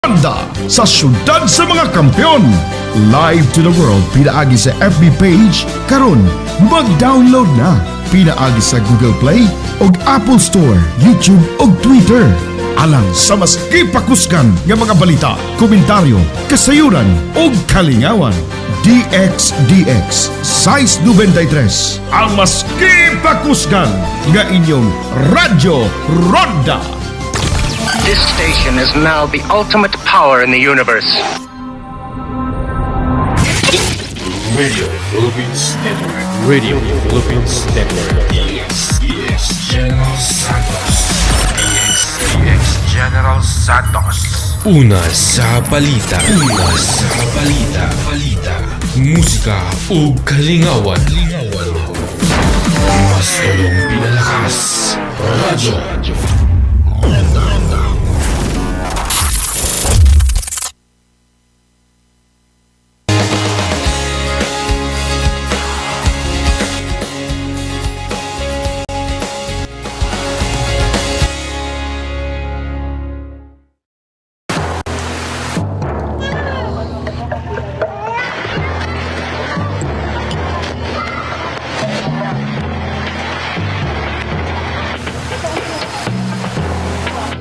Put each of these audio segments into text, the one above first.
Ronda sa syudad sa mga kampiyon. Live to the world pinaagi sa FB page karon mag-download na. Pinaagi sa Google Play ug Apple Store, YouTube ug Twitter. Alang sa mas ipakuskan nga mga balita, komentaryo, kasayuran ug kalingawan. DXDX Size 93 ang mas ipakuskan nga inyong Radyo Ronda. This station is now the ultimate power in the universe. Radio Philippines Network. Radio Philippines Network. DX General Santos. DX General Santos. Una sa balita. Una sa balita. Balita. Musika o kalingawan. Mas tulong pinalakas. Radyo.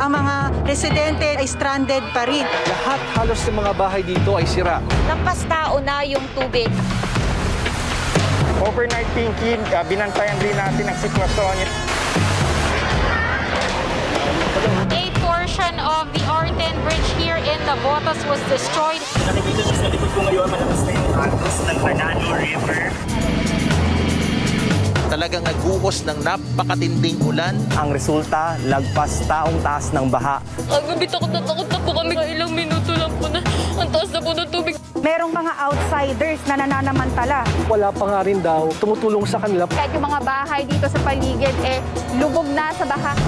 Ang mga residente ay stranded pa rin. Lahat halos ng mga bahay dito ay sira. Lampas tao na yung tubig. Overnight thinking, binantayan din natin ang sitwasyon. A portion of the Arten Bridge here in Navotas was destroyed. Nakikita sa likod ko ngayon, malakas na yung agos ng Bernardo River. Talagang nagbuhos ng napakatinding ulan. Ang resulta, lagpas taong taas ng baha. Agabi takot na po kami. Ilang minuto lang po na ang taas na po ng tubig. Merong mga outsiders na nananamantala. Wala pa nga rin daw tumutulong sa kanila. Kahit yung mga bahay dito sa paligid, lubog na sa baha.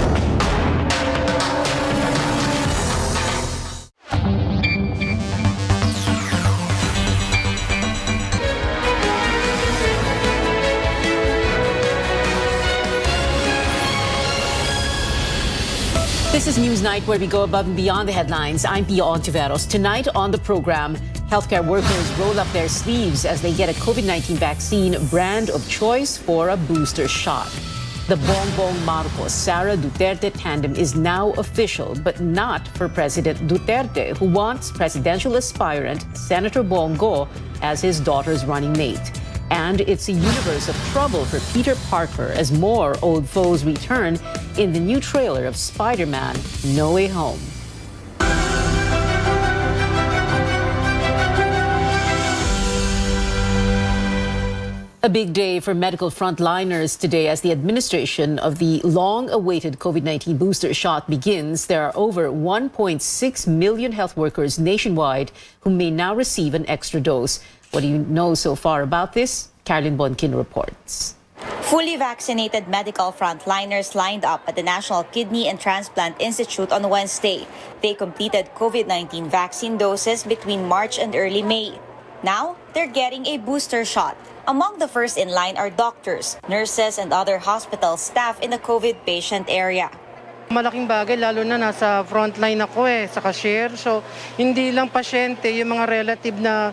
This is Newsnight, where we go above and beyond the headlines. I'm Pia Ontiveros. Tonight on the program, healthcare workers roll up their sleeves as they get a COVID-19 vaccine brand of choice for a booster shot. The Bongbong Marcos-Sara Duterte tandem is now official, but not for President Duterte, who wants presidential aspirant Senator Bongo as his daughter's running mate. And it's a universe of trouble for Peter Parker as more old foes return in the new trailer of Spider-Man: No Way Home. A big day for medical frontliners today as the administration of the long-awaited COVID-19 booster shot begins. There are over 1.6 million health workers nationwide who may now receive an extra dose. What do you know so far about this? Carolyn Bonkin reports. Fully vaccinated medical frontliners lined up at the National Kidney and Transplant Institute on Wednesday. They completed COVID-19 vaccine doses between March and early May. Now, they're getting a booster shot. Among the first in line are doctors, nurses, and other hospital staff in the COVID patient area. Malaking bagay, lalo na nasa frontline ako sa cashier. So, hindi lang pasyente, yung mga relative na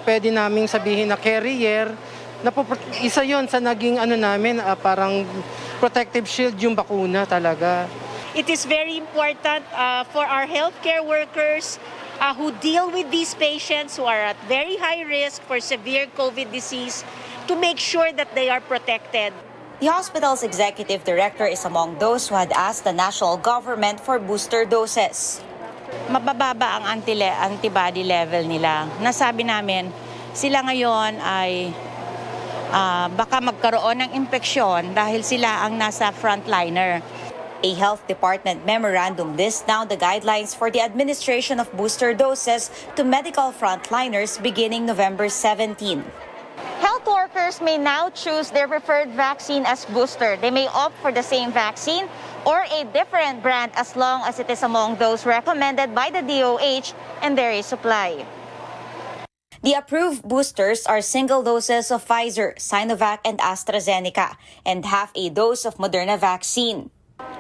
pwede naming sabihin na carrier, isa yon sa naging namin, parang protective shield yung bakuna talaga. It is very important for our healthcare workers who deal with these patients who are at very high risk for severe COVID disease to make sure that they are protected. The hospital's executive director is among those who had asked the national government for booster doses. Mabababa ang antibody level nila. Nasabi namin, sila ngayon ay baka magkaroon ng impeksyon dahil sila ang nasa frontliner. A health department memorandum lists now the guidelines for the administration of booster doses to medical frontliners beginning November 17. Health workers may now choose their preferred vaccine as booster. They may opt for the same vaccine or a different brand as long as it is among those recommended by the DOH and there is supply. The approved boosters are single doses of Pfizer, Sinovac, and AstraZeneca, and half a dose of Moderna vaccine.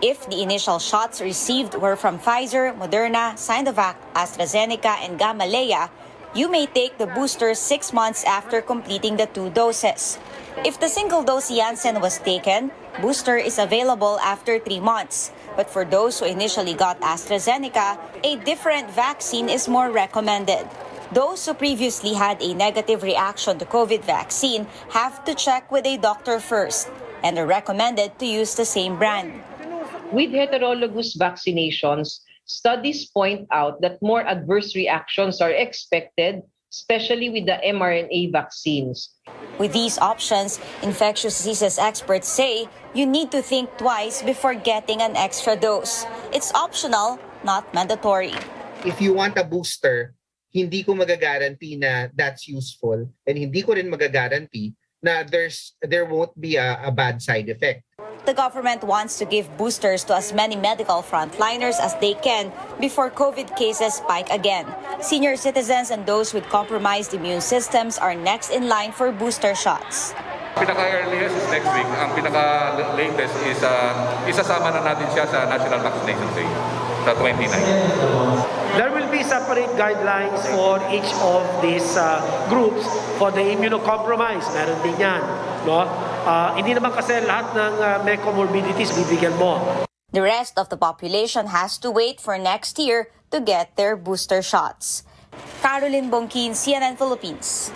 If the initial shots received were from Pfizer, Moderna, Sinovac, AstraZeneca, and Gamaleya, you may take the booster 6 months after completing the 2 doses. If the single-dose Janssen was taken, booster is available after 3 months. But for those who initially got AstraZeneca, a different vaccine is more recommended. Those who previously had a negative reaction to COVID vaccine have to check with a doctor first and are recommended to use the same brand. With heterologous vaccinations, studies point out that more adverse reactions are expected, especially with the mRNA vaccines. With these options, infectious diseases experts say you need to think twice before getting an extra dose. It's optional, not mandatory. If you want a booster, hindi ko magagaranti na that's useful, and hindi ko rin magagaranti na there won't be a bad side effect. The government wants to give boosters to as many medical frontliners as they can before COVID cases spike again. Senior citizens and those with compromised immune systems are next in line for booster shots. Pinaka-earliest is next week. Ang pinaka-latest is isasama na natin siya sa National Vaccination Day, sa 29. There will be separate guidelines for each of these groups for the immunocompromised. Meron din yan. No? Hindi naman kasi lahat ng may comorbidities bibigyan mo. The rest of the population has to wait for next year to get their booster shots. Caroline Bongkin, CNN Philippines.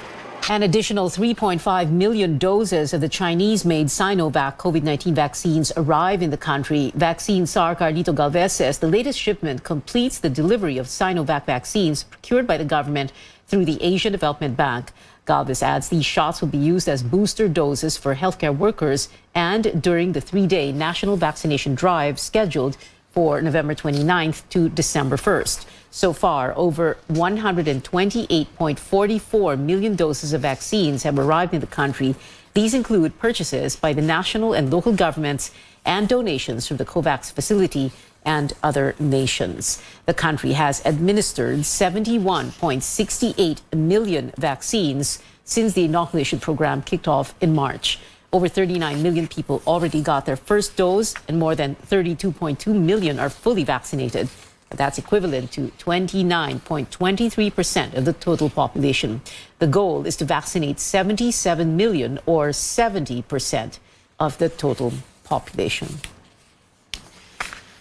An additional 3.5 million doses of the Chinese-made Sinovac COVID-19 vaccines arrive in the country. Vaccine czar Carlito Galvez says the latest shipment completes the delivery of Sinovac vaccines procured by the government through the Asian Development Bank. Galvez adds these shots will be used as booster doses for healthcare workers and during the 3-day national vaccination drive scheduled for November 29th to December 1st. So far, over 128.44 million doses of vaccines have arrived in the country. These include purchases by the national and local governments and donations from the COVAX facility and other nations. The country has administered 71.68 million vaccines since the inoculation program kicked off in March. Over 39 million people already got their first dose, and more than 32.2 million are fully vaccinated. That's equivalent to 29.23% of the total population. The goal is to vaccinate 77 million, or 70% of the total population.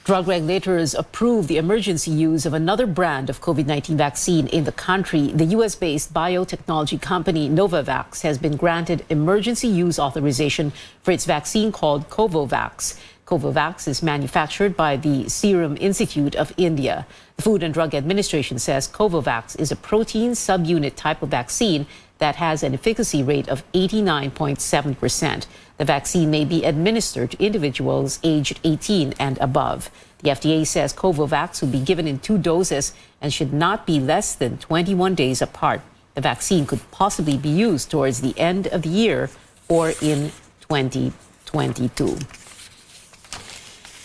Drug regulators approved the emergency use of another brand of COVID-19 vaccine in the country. The U.S.-based biotechnology company Novavax has been granted emergency use authorization for its vaccine called Covovax. Covovax is manufactured by the Serum Institute of India. The Food and Drug Administration says Covovax is a protein subunit type of vaccine that has an efficacy rate of 89.7%. The vaccine may be administered to individuals aged 18 and above. The FDA says Covovax will be given in 2 doses and should not be less than 21 days apart. The vaccine could possibly be used towards the end of the year or in 2022.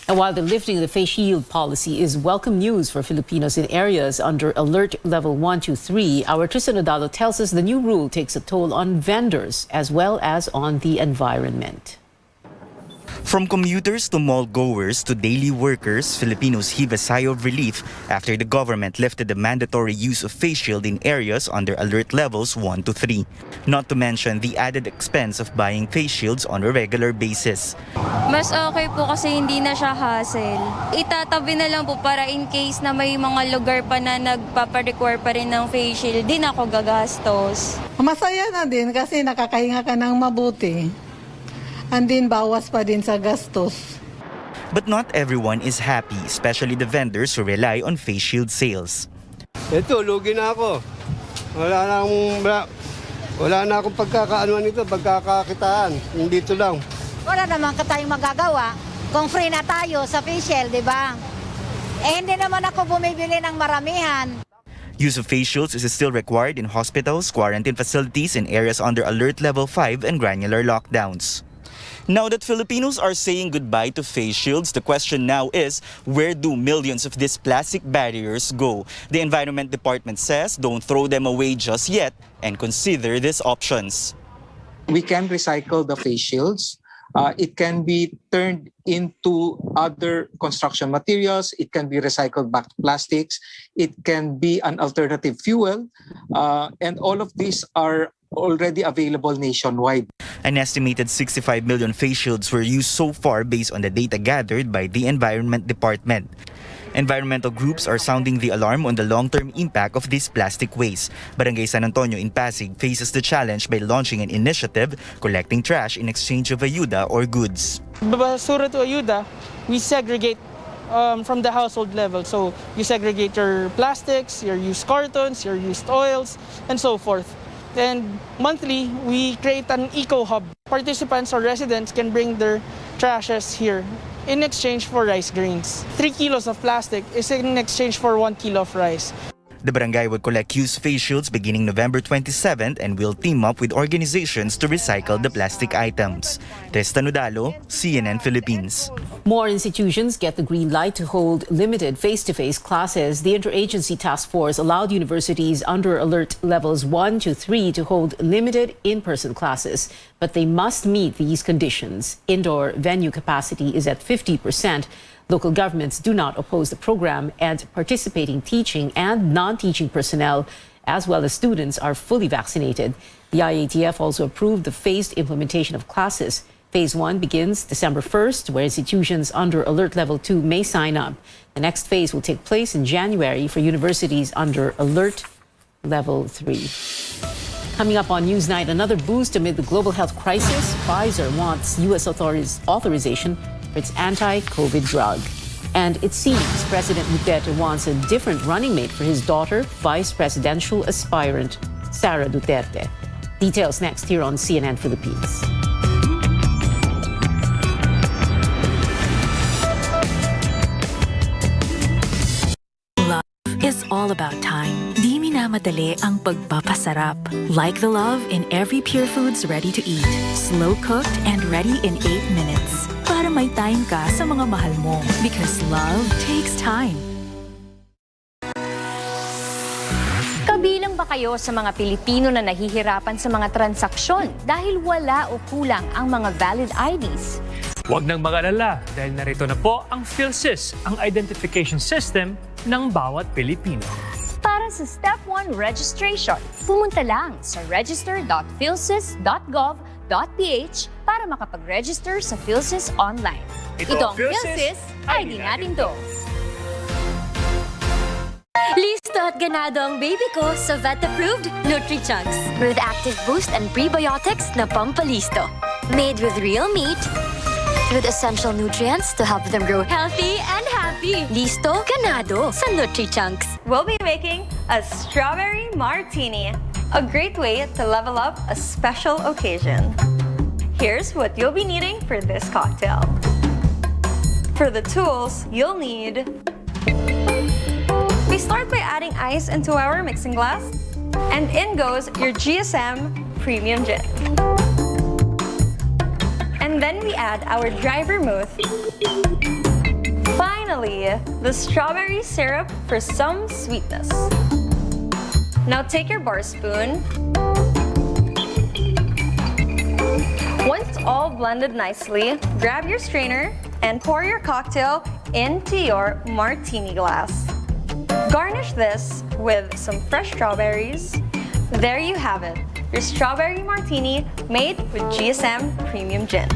And while the lifting of the face shield policy is welcome news for Filipinos in areas under alert level 1 to 3, our Tristan Odalo tells us the new rule takes a toll on vendors as well as on the environment. From commuters to mall goers to daily workers, Filipinos heave a sigh of relief after the government lifted the mandatory use of face shield in areas under alert levels 1 to 3. Not to mention the added expense of buying face shields on a regular basis. Mas okay po kasi hindi na siya hassle. Itatabi na lang po para in case na may mga lugar pa na nagpaparequire pa rin ng face shield, di na ako gagastos. Masaya na din kasi nakakahinga ka ng mabuti. And din bawas pa din sa gastos. But not everyone is happy, especially the vendors who rely on face shield sales. Ito, lugi na ako. Wala na akong pagkakaanuan nito, pagkakakitaan. Dito lang. Wala naman ka tayong magagawa kung free na tayo sa facial, di ba? Eh, hindi naman ako bumibili ng maramihan. Use of face shields is still required in hospitals, quarantine facilities, and areas under alert level 5 and granular lockdowns. Now that Filipinos are saying goodbye to face shields, the question now is, where do millions of these plastic barriers go? The Environment Department says don't throw them away just yet and consider these options. We can recycle the face shields. It can be turned into other construction materials. It can be recycled back to plastics. It can be an alternative fuel. And all of these are already available nationwide. An estimated 65 million face shields were used so far based on the data gathered by the Environment Department. Environmental groups are sounding the alarm on the long-term impact of this plastic waste. Barangay San Antonio in Pasig faces the challenge by launching an initiative collecting trash in exchange of ayuda or goods. Basura to ayuda, we segregate from the household level. So you segregate your plastics, your used cartons, your used oils, and so forth. And monthly, we create an eco-hub. Participants or residents can bring their trashes here in exchange for rice grains. 3 kilos of plastic is in exchange for 1 kilo of rice. The barangay would collect used face shields beginning November 27th and will team up with organizations to recycle the plastic items. Testa Nudalo, CNN Philippines. More institutions get the green light to hold limited face-to-face classes. The Interagency Task Force allowed universities under alert levels 1 to 3 to hold limited in-person classes, but they must meet these conditions. Indoor venue capacity is at 50%. Local governments do not oppose the program, and participating teaching and non-teaching personnel, as well as students, are fully vaccinated. The IATF also approved the phased implementation of classes. Phase 1 begins December 1st, where institutions under Alert Level 2 may sign up. The next phase will take place in January for universities under Alert Level 3. Coming up on Newsnight, another boost amid the global health crisis. Pfizer wants U.S. authorities authorization for its anti-COVID drug. And it seems President Duterte wants a different running mate for his daughter, vice presidential aspirant Sara Duterte. Details next here on CNN Philippines. Love is all about time. Di minamadali ang pagpapasarap. Like the love in every Pure Foods ready-to-eat. Slow-cooked and ready in 8 minutes. Para may time ka sa mga mahal mo. Because love takes time. Kabilang ba kayo sa mga Pilipino na nahihirapan sa mga transaksyon dahil wala o kulang ang mga valid IDs? Huwag nang mag-alala dahil narito na po ang PhilSys, ang identification system ng bawat Pilipino. Para sa Step 1 registration, pumunta lang sa register.philsys.gov.ph para makapag-register sa PhilSys online. Ito ang PhilSys, ID natin to. Listo at ganado ang baby ko sa vet-approved Nutri-Chunks with active boost and prebiotics na pampalisto. Made with real meat, with essential nutrients to help them grow healthy and happy. Listo, ganado sa Nutri-Chunks. We'll be making a strawberry martini, a great way to level up a special occasion. Here's what you'll be needing for this cocktail. For the tools, you'll need... We start by adding ice into our mixing glass, and in goes your GSM Premium Gin. And then we add our dry vermouth. Finally, the strawberry syrup for some sweetness. Now take your bar spoon. Once all blended nicely, grab your strainer and pour your cocktail into your martini glass. Garnish this with some fresh strawberries. There you have it, your strawberry martini made with GSM Premium Gin.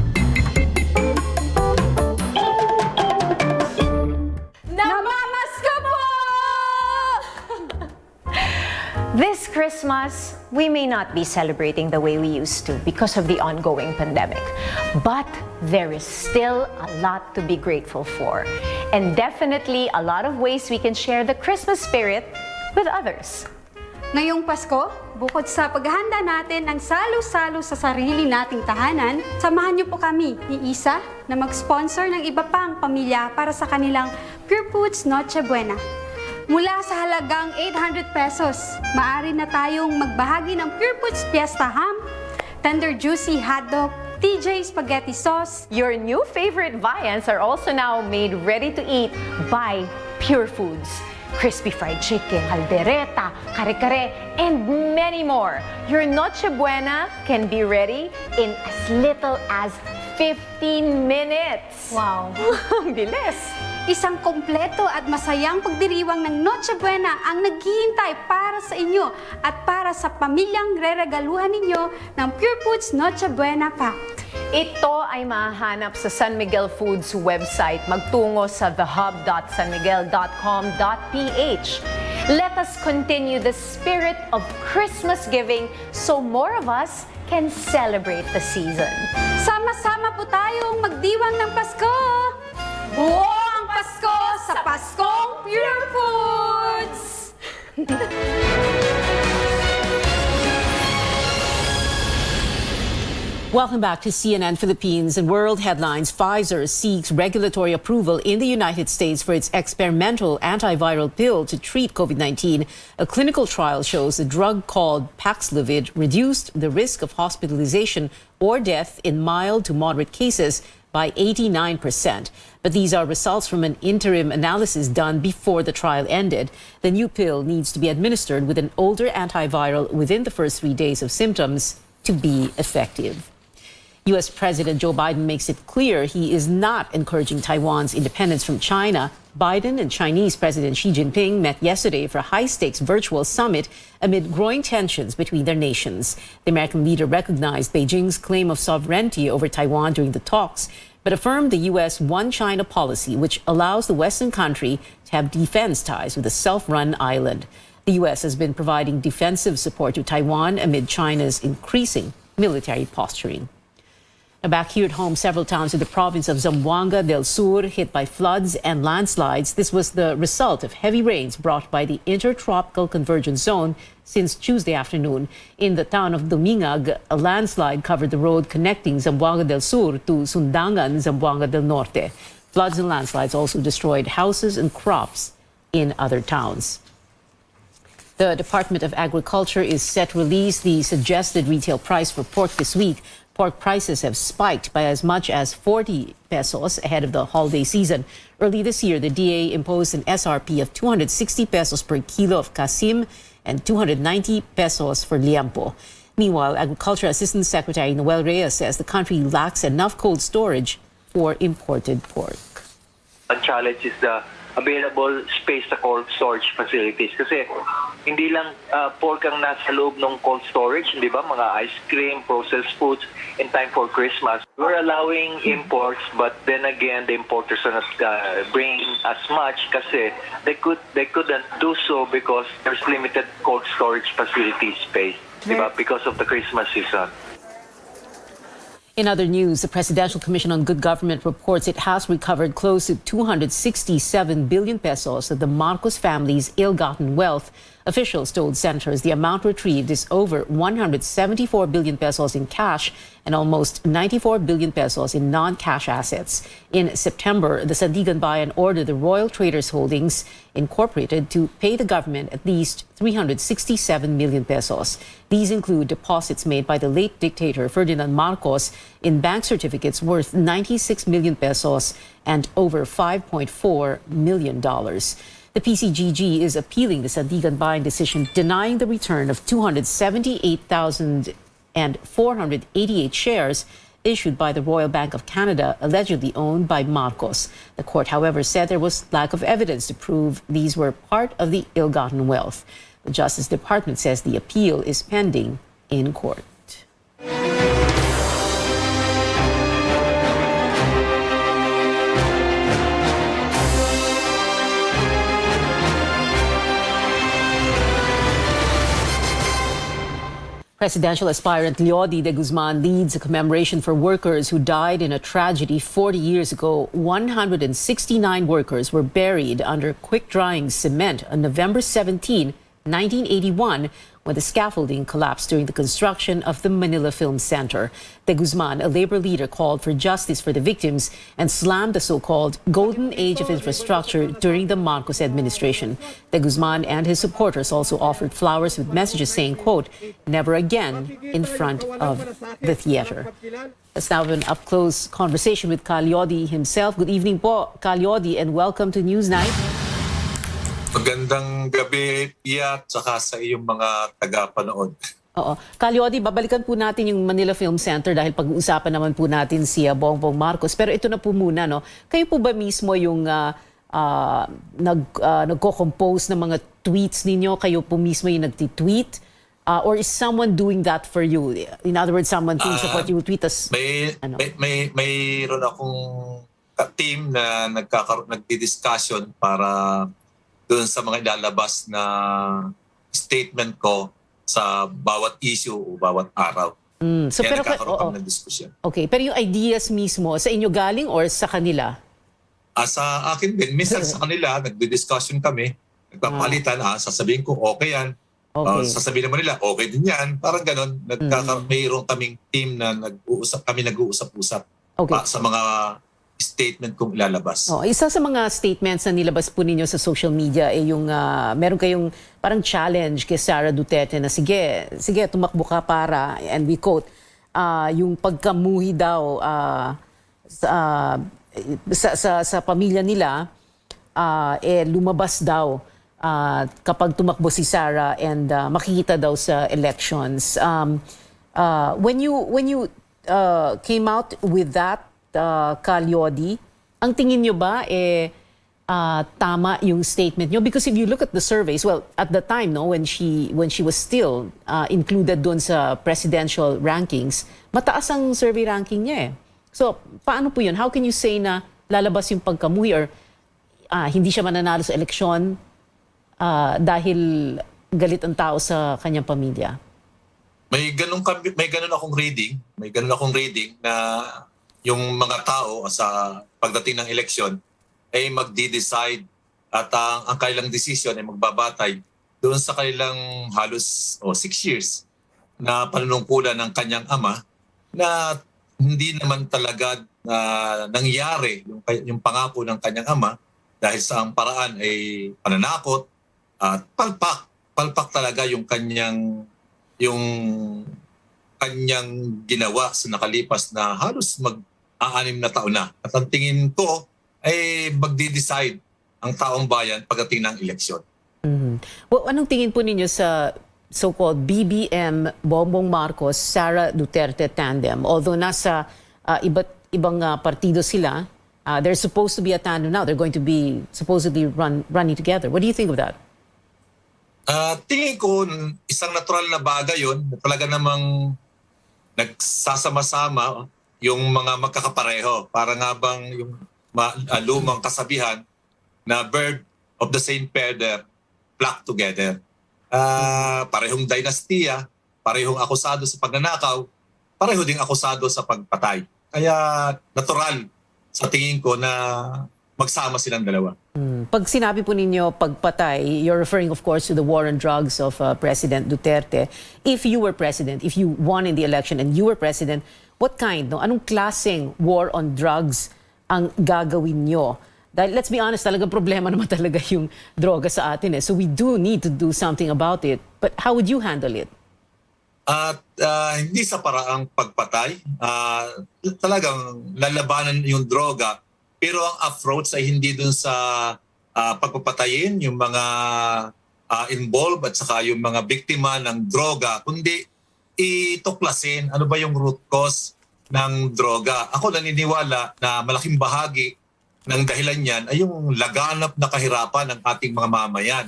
Namamas ka po! This Christmas, we may not be celebrating the way we used to because of the ongoing pandemic. But there is still a lot to be grateful for. And definitely a lot of ways we can share the Christmas spirit with others. Ngayong Pasko, bukod sa paghahanda natin ng salo-salo sa sarili nating tahanan, samahan niyo po kami ni Isa na mag-sponsor ng iba pang pamilya para sa kanilang Pure Foods Noche Buena. Mula sa halagang 800 pesos, maaari na tayong magbahagi ng Pure Foods Fiesta Ham, Tender Juicy Hotdog, TJ Spaghetti Sauce. Your new favorite viands are also now made ready to eat by Pure Foods. Crispy fried chicken, caldereta, kare-kare, and many more. Your Noche Buena can be ready in as little as 15 minutes. Wow! Ang bilis. Isang kompleto at masayang pagdiriwang ng Noche Buena ang naghihintay para sa inyo at para sa pamilyang reregaluhan ninyo ng Pure Foods Noche Buena Pack. Ito ay mahahanap sa San Miguel Foods website. Magtungo sa thehub.sanmiguel.com.ph. Let us continue the spirit of Christmas giving so more of us can celebrate the season. Sama-sama po tayong magdiwang ng Pasko! Buo ang Pasko sa Paskong Pure Foods! Welcome back to CNN Philippines. In world headlines, Pfizer seeks regulatory approval in the United States for its experimental antiviral pill to treat COVID-19. A clinical trial shows the drug called Paxlovid reduced the risk of hospitalization or death in mild to moderate cases by 89%. But these are results from an interim analysis done before the trial ended. The new pill needs to be administered with an older antiviral within the first 3 days of symptoms to be effective. U.S. President Joe Biden makes it clear he is not encouraging Taiwan's independence from China. Biden and Chinese President Xi Jinping met yesterday for a high-stakes virtual summit amid growing tensions between their nations. The American leader recognized Beijing's claim of sovereignty over Taiwan during the talks, but affirmed the U.S. One China policy, which allows the Western country to have defense ties with a self-run island. The U.S. has been providing defensive support to Taiwan amid China's increasing military posturing. Now back here at home, several towns in the province of Zamboanga del Sur hit by floods and landslides. This was the result of heavy rains brought by the Intertropical Convergence Zone since Tuesday afternoon. In the town of Dumingag, a landslide covered the road connecting Zamboanga del Sur to Sundangan, Zamboanga del Norte. Floods and landslides also destroyed houses and crops in other towns. The Department of Agriculture is set to release the suggested retail price for pork this week. Pork prices have spiked by as much as 40 pesos ahead of the holiday season. Early this year, the DA imposed an SRP of 260 pesos per kilo of kasim and 290 pesos for liampo. Meanwhile, Agriculture Assistant Secretary Noel Reyes says the country lacks enough cold storage for imported pork. Ang challenge is the available space sa cold storage facilities kasi hindi lang pork ang nasa loob ng cold storage, di ba? Mga ice cream, processed foods in time for Christmas. We're allowing imports, but then again, the importers are not bringing as much kasi they couldn't do so because there's limited cold storage facility space, di ba? Because of the Christmas season. In other news, the Presidential Commission on Good Government reports it has recovered close to 267 billion pesos of the Marcos family's ill-gotten wealth. Officials told senators the amount retrieved is over 174 billion pesos in cash and almost 94 billion pesos in non-cash assets. In September, the Sandigan Bayan ordered the Royal Traders Holdings Incorporated to pay the government at least 367 million pesos. These include deposits made by the late dictator Ferdinand Marcos in bank certificates worth 96 million pesos and over $5.4 million. The PCGG is appealing the Sandigan Bayan decision denying the return of 278,488 shares issued by the Royal Bank of Canada, allegedly owned by Marcos. The court, however, said there was lack of evidence to prove these were part of the ill-gotten wealth. The Justice Department says the appeal is pending in court. Presidential aspirant Leody de Guzman leads a commemoration for workers who died in a tragedy 40 years ago. 169 workers were buried under quick-drying cement on November 17, 1981, when the scaffolding collapsed during the construction of the Manila Film Center. De Guzman, a labor leader, called for justice for the victims and slammed the so-called golden age of infrastructure during the Marcos administration. De Guzman and his supporters also offered flowers with messages saying, quote, "Never again" in front of the theater. Let's now have an up-close conversation with Ka Leody himself. Good evening po, Ka Leody, and welcome to Newsnight. Magandang gabi, Pia, at saka sa iyong mga taga-panood. Oo. Calyodi, babalikan po natin yung Manila Film Center dahil pag-uusapan naman po natin si Bongbong Marcos. Pero ito na po muna, no? Kayo po ba mismo yung nagko-compose ng mga tweets ninyo? Kayo po mismo yung nagtitweet? Or is someone doing that for you? In other words, someone thinks of what you tweet as... Mayroon akong team na nagdi-discussion para doon sa mga ilalabas na statement ko sa bawat issue o bawat araw. So, Kaya pero, nagkakaroon kami ng diskusyon. Okay, pero yung ideas mismo, sa inyo galing or sa kanila? Sa akin din, minsan sa kanila, nagdi-discussion kami, nagpapalitan, sasabihin ko, okay yan. Okay. Sasabihin naman nila, okay din yan. Parang ganon, mayroon kaming team na nag-uusap-usap Okay. sa mga statement kong ilalabas. Isa sa mga statements na nilabas po ninyo sa social media ay yung meron kayong parang challenge kay Sara Duterte na sige, tumakbo ka para, and we quote, yung pagkamuhi daw sa pamilya nila, lumabas daw kapag tumakbo si Sara and makikita daw sa elections. When you came out with that, Calyodi, ang tingin nyo ba tama yung statement nyo? Because if you look at the surveys, well, at the time, no, when she was still included doon sa presidential rankings, mataas ang survey ranking niya eh. So, paano po yun? How can you say na lalabas yung pagkamuhi or hindi siya mananalo sa eleksyon dahil galit ang tao sa kanyang pamilya? May ganun akong reading na yung mga tao sa pagdating ng eleksyon ay magdi-decide at ang kanilang decision ay magbabatay doon sa kanilang halos 6 years na panunungkulan ng kanyang ama na hindi naman talaga nangyari yung pangako ng kanyang ama dahil sa ang paraan ay pananakot at palpak talaga yung kanyang ginawa sa nakalipas na halos mag-6 na taon na. At ang tingin ko ay magdi-decide ang taong bayan pagdating ng eleksyon. Well, anong tingin po ninyo sa so-called BBM Bongbong Marcos, Sara Duterte tandem? Although nasa iba't ibang partido sila, there's supposed to be a tandem now. They're going to be supposedly running together. What do you think of that? Tingin ko isang natural na bagay yun. Talaga namang nagsasama-sama yung mga magkakapareho. Para nga bang yung lumang kasabihan na bird of the same feather flock together. Parehong dinastiya, parehong akusado sa pagnanakaw, pareho ding akusado sa pagpatay. Kaya natural sa tingin ko na magsama silang dalawa. Pag sinabi po ninyo pagpatay, you're referring of course to the war on drugs of President Duterte. If you were president, if you won in the election and you were president, what kind, no? Anong klaseng war on drugs ang gagawin nyo? Dahil let's be honest, talagang problema naman talaga yung droga sa atin eh. So we do need to do something about it. But how would you handle it? At hindi sa paraang pagpatay, talagang lalabanan yung droga. Pero ang approach ay hindi dun sa pagpapatayin yung mga involved at saka yung mga biktima ng droga, kundi ituklasin ano ba yung root cause ng droga. Ako naniniwala na malaking bahagi ng dahilan niyan ay yung laganap na kahirapan ng ating mga mamayan.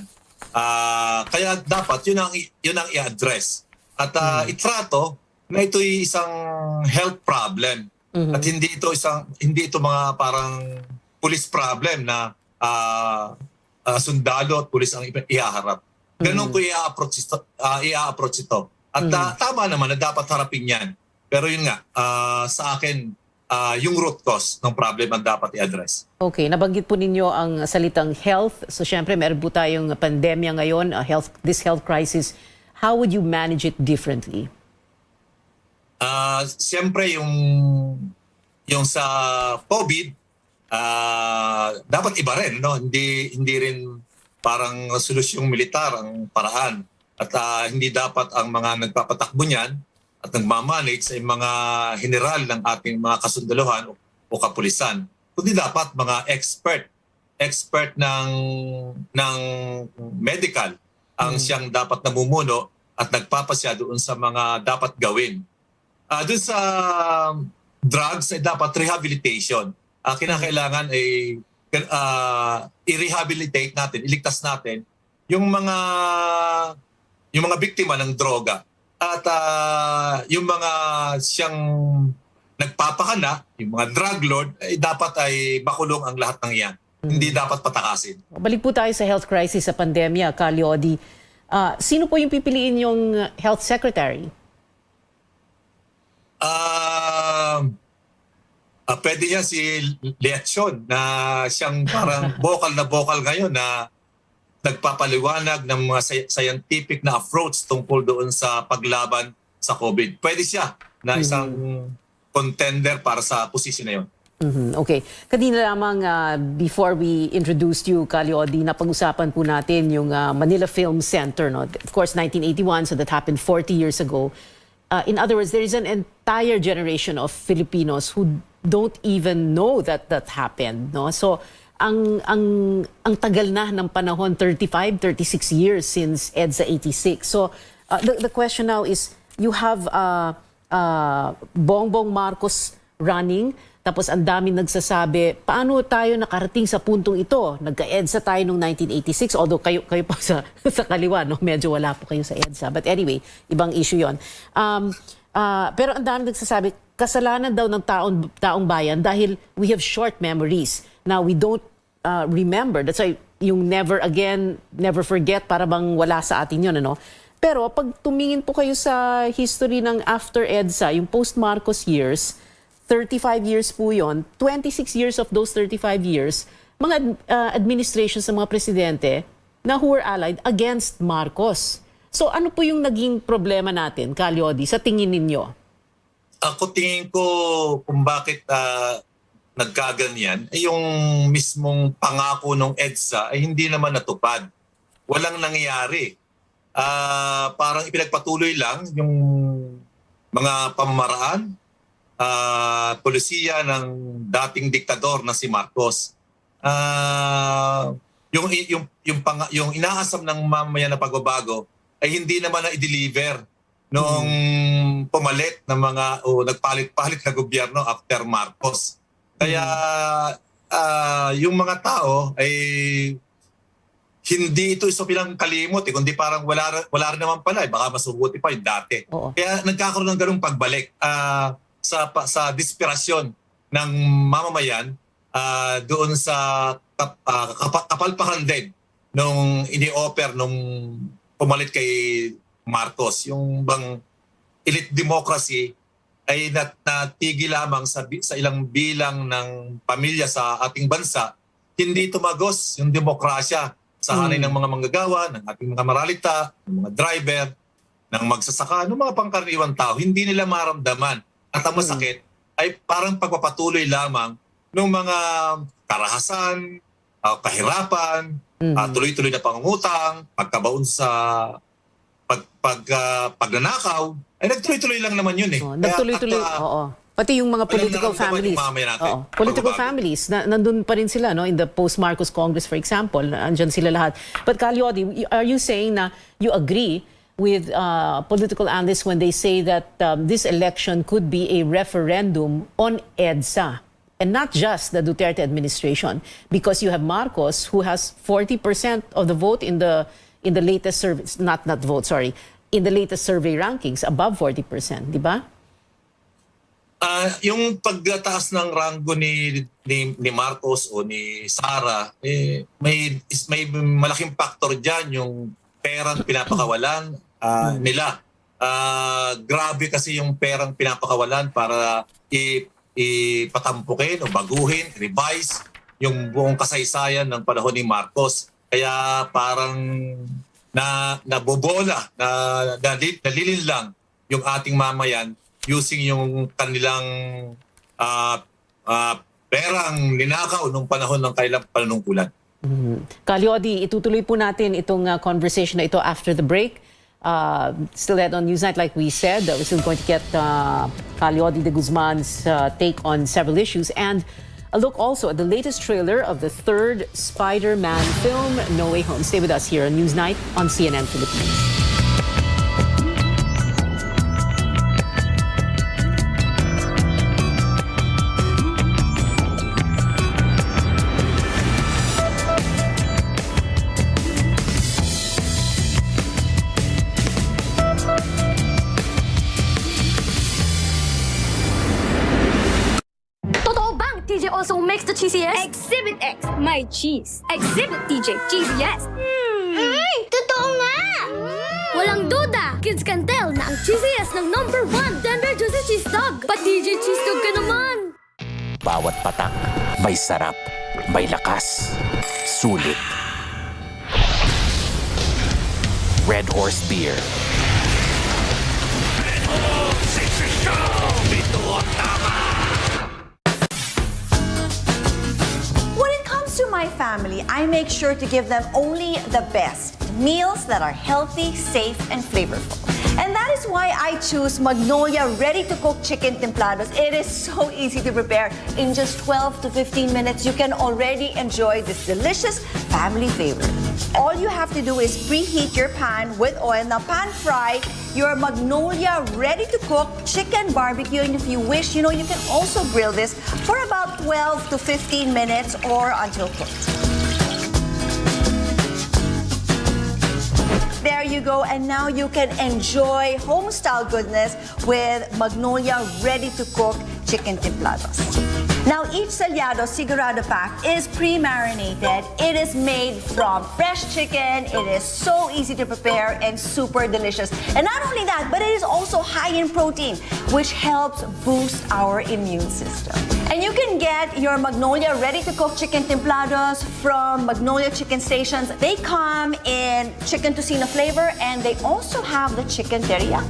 Kaya dapat yun ang i-address. At itrato na ito'y isang health problem. At hindi ito mga parang police problem na sundalo at police ang ihaharap. Ganun ko i-approach ito. At tama naman na dapat harapin yan. Pero yun nga, sa akin, yung root cause ng problem ang dapat i-address. Okay, nabanggit po ninyo ang salitang health. So syempre, meron po tayong pandemya ngayon, this health crisis. How would you manage it differently? Siyempre, yung sa COVID, dapat iba rin. No? Hindi rin parang solusyong militar ang paraan. At hindi dapat ang mga nagpapatakbo niyan at nagmamanage ay mga general ng ating mga kasundaluhan o kapulisan. Kundi dapat mga expert ng medical ang siyang dapat namumuno at nagpapasya doon sa mga dapat gawin. Doon sa drugs ay dapat rehabilitation. Kinakailangan ay i-rehabilitate natin, iligtas natin yung mga biktima ng droga at yung mga siyang nagpapakala, yung mga drug lord, ay dapat ay makulong ang lahat ng iyan. Hindi dapat patakasin. Balik po tayo sa health crisis sa pandemya, Calyodi. Sino po yung pipiliin yung health secretary? Pwede niya si Leachon na siyang parang vocal na vocal ngayon na nagpapaliwanag ng mga scientific na approach tungkol doon sa paglaban sa COVID. Pwede siya na isang contender para sa posisyon na yun. Okay. Kanina lamang before we introduced you, Calyodi, napag-usapan po natin yung Manila Film Center. No? Of course, 1981, so that happened 40 years ago. In other words, there is an entire generation of Filipinos who don't even know that happened. No? So, ang tagal na ng panahon, 35, 36 years since EDSA 86. So, the question now is, you have Bongbong Marcos running, tapos ang daming nagsasabi, paano tayo nakarating sa puntong ito? Nagka-EDSA tayo noong 1986, although kayo pa sa kaliwa, no? Medyo wala po kayo sa EDSA. But anyway, ibang issue yon. Pero ang daming nagsasabi, kasalanan daw ng taong bayan dahil we have short memories. Now, we don't remember. That's why yung never again, never forget, para bang wala sa atin yun, ano? Pero pag tumingin po kayo sa history ng after EDSA, yung post-Marcos years, 35 years po yun, 26 years of those 35 years, mga administrations ng mga presidente na who were allied against Marcos. So ano po yung naging problema natin, Calyodi, sa tingin ninyo? Ako tingin ko kung bakit nagkaganyan, ay yung mismong pangako ng EDSA ay hindi naman natupad. Walang nangyayari. Parang ipinagpatuloy lang yung mga pamamaraan, polisiya ng dating diktador na si Marcos. Yung inaasam ng mamaya na pagbabago ay hindi naman na i-deliver nung pumalit ng mga nagpalit-palit na gobyerno after Marcos. Kaya yung mga tao ay hindi ito isa bilang kalimot, kundi parang wala rin naman pala, baka masubuti pa yung dati. Kaya nagkakaroon ng ganung pagbalik sa desperasyon ng mamamayan doon sa kapalpakan din nung ini-offer nung pumalit kay Marcos. Yung bang elite democracy ay natigil lamang sa ilang bilang ng pamilya sa ating bansa. Hindi tumagos yung demokrasya sa hanay ng mga manggagawa, ng ating mga maralita, ng mga driver, ng magsasaka, ng mga pangkaraniwang tao. Hindi nila maramdaman. At ang masakit ay parang pagpapatuloy lamang ng mga karahasan, kahirapan, tuloy-tuloy na pangungutang, pagkabaon sa pagnanakaw, ay nagtuloy-tuloy lang naman yun eh. Nagtuloy-tuloy, oo. Pati yung mga political families. Political families, nandun pa rin sila, no? In the post-Marcos Congress, for example, andyan sila lahat. But Calyodi, are you saying na you agree with political analysts when they say that this election could be a referendum on EDSA and not just the Duterte administration, because you have Marcos who has 40% of the vote in the latest survey, in the latest survey rankings, above 40%, di ba? Yung pagtaas ng rango ni Marcos o ni Sara, may malaking factor diyan yung perang pinapakawalan nila. Grabe kasi yung perang pinapakawalan para ipatampukin o baguhin, revise yung buong kasaysayan ng panahon ni Marcos. Kaya parang nabobola, nalilin lang yung ating mamayan using yung kanilang perang ninakaw nung panahon ng kailang panunungkulan. Calyodi, itutuloy po natin itong conversation na ito after the break. Still ahead on Newsnight, like we said, we're still going to get Calyodi de Guzman's take on several issues, and a look also at the latest trailer of the third Spider-Man film, No Way Home. Stay with us here on Newsnight on CNN Philippines. also makes the cheesiest? Exhibit X, my cheese. Exhibit TJ, cheesiest. Totoo nga! Walang duda, kids can tell na ang cheesiest ng #1 tender juicy cheese dog. But DJ cheese dog ka naman. Bawat patak, may sarap, may lakas, sulit. Red Horse Beer. When it comes to my family, I make sure to give them only the best. Meals that are healthy, safe, and flavorful. And that is why I choose Magnolia ready-to-cook chicken templados. It is so easy to prepare. In just 12 to 15 minutes, you can already enjoy this delicious family favorite. All you have to do is preheat your pan with oil. Now, pan fry your Magnolia ready-to-cook chicken barbecue. And if you wish, you can also grill this for about 12 to 15 minutes or until cooked. There you go, and now you can enjoy home-style goodness with Magnolia ready-to-cook chicken templados. Now, each Salyado Sigurado pack is pre-marinated. It is made from fresh chicken. It is so easy to prepare and super delicious. And not only that, but it is also high in protein, which helps boost our immune system. And you can get your Magnolia ready-to-cook chicken templados from Magnolia Chicken Stations. They come in chicken tocino flavor, and they also have the chicken teriyaki.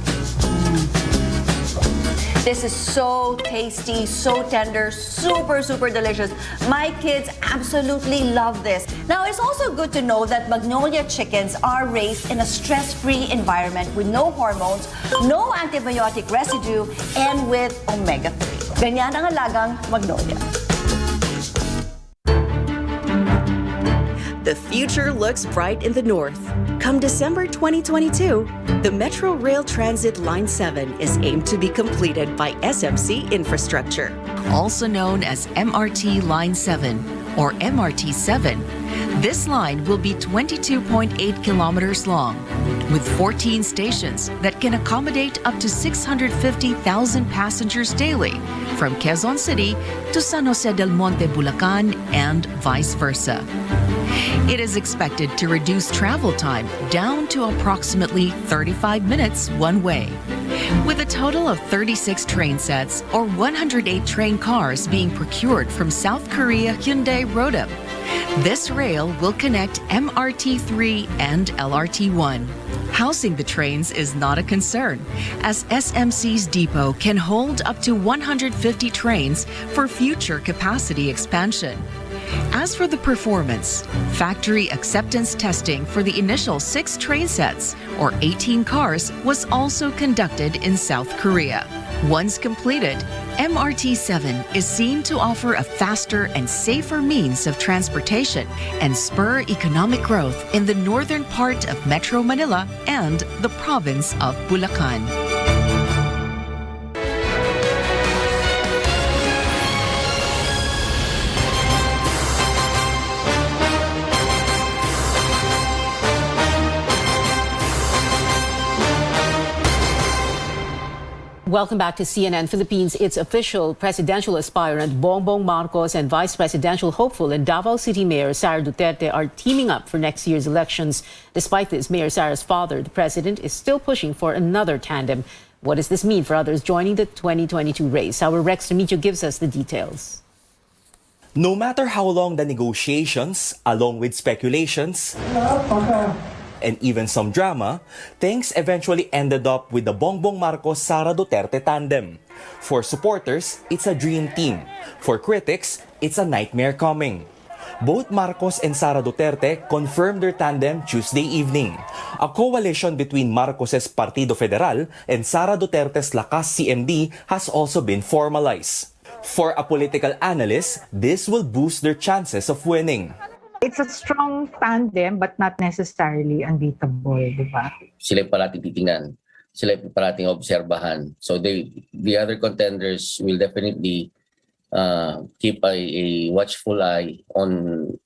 This is so tasty, so tender, super, super delicious. My kids absolutely love this. Now, it's also good to know that Magnolia chickens are raised in a stress-free environment with no hormones, no antibiotic residue, and with omega-3. Ganyan ang alagang Magnolia. The future looks bright in the north. Come December 2022, the Metro Rail Transit Line 7 is aimed to be completed by SMC Infrastructure. Also known as MRT Line 7 or MRT7, this line will be 22.8 kilometers long with 14 stations that can accommodate up to 650,000 passengers daily from Quezon City to San Jose del Monte, Bulacan, and vice versa. It is expected to reduce travel time down to approximately 35 minutes one way. With a total of 36 train sets or 108 train cars being procured from South Korea Hyundai Rodam, this rail will connect MRT3 and LRT1. Housing the trains is not a concern, as SMC's depot can hold up to 150 trains for future capacity expansion. As for the performance, factory acceptance testing for the initial 6 train sets or 18 cars was also conducted in South Korea. Once completed, MRT7 is seen to offer a faster and safer means of transportation and spur economic growth in the northern part of Metro Manila and the province of Bulacan. Welcome back to CNN Philippines. It's official. Presidential aspirant Bongbong Marcos and vice presidential hopeful and Davao City Mayor Sara Duterte are teaming up for next year's elections. Despite this, Mayor Sara's father, the president, is still pushing for another tandem. What does this mean for others joining the 2022 race? Our Rex Remigio gives us the details. No matter how long the negotiations, along with speculations, and even some drama, things eventually ended up with the Bongbong Marcos-Sara Duterte tandem. For supporters, it's a dream team. For critics, it's a nightmare coming. Both Marcos and Sara Duterte confirmed their tandem Tuesday evening. A coalition between Marcos's Partido Federal and Sara Duterte's Lakas CMD has also been formalized. For a political analyst, this will boost their chances of winning. It's a strong tandem but not necessarily unbeatable, di ba? Sila parating titingnan, sila parating obserbahan. So the other contenders will definitely keep a watchful eye on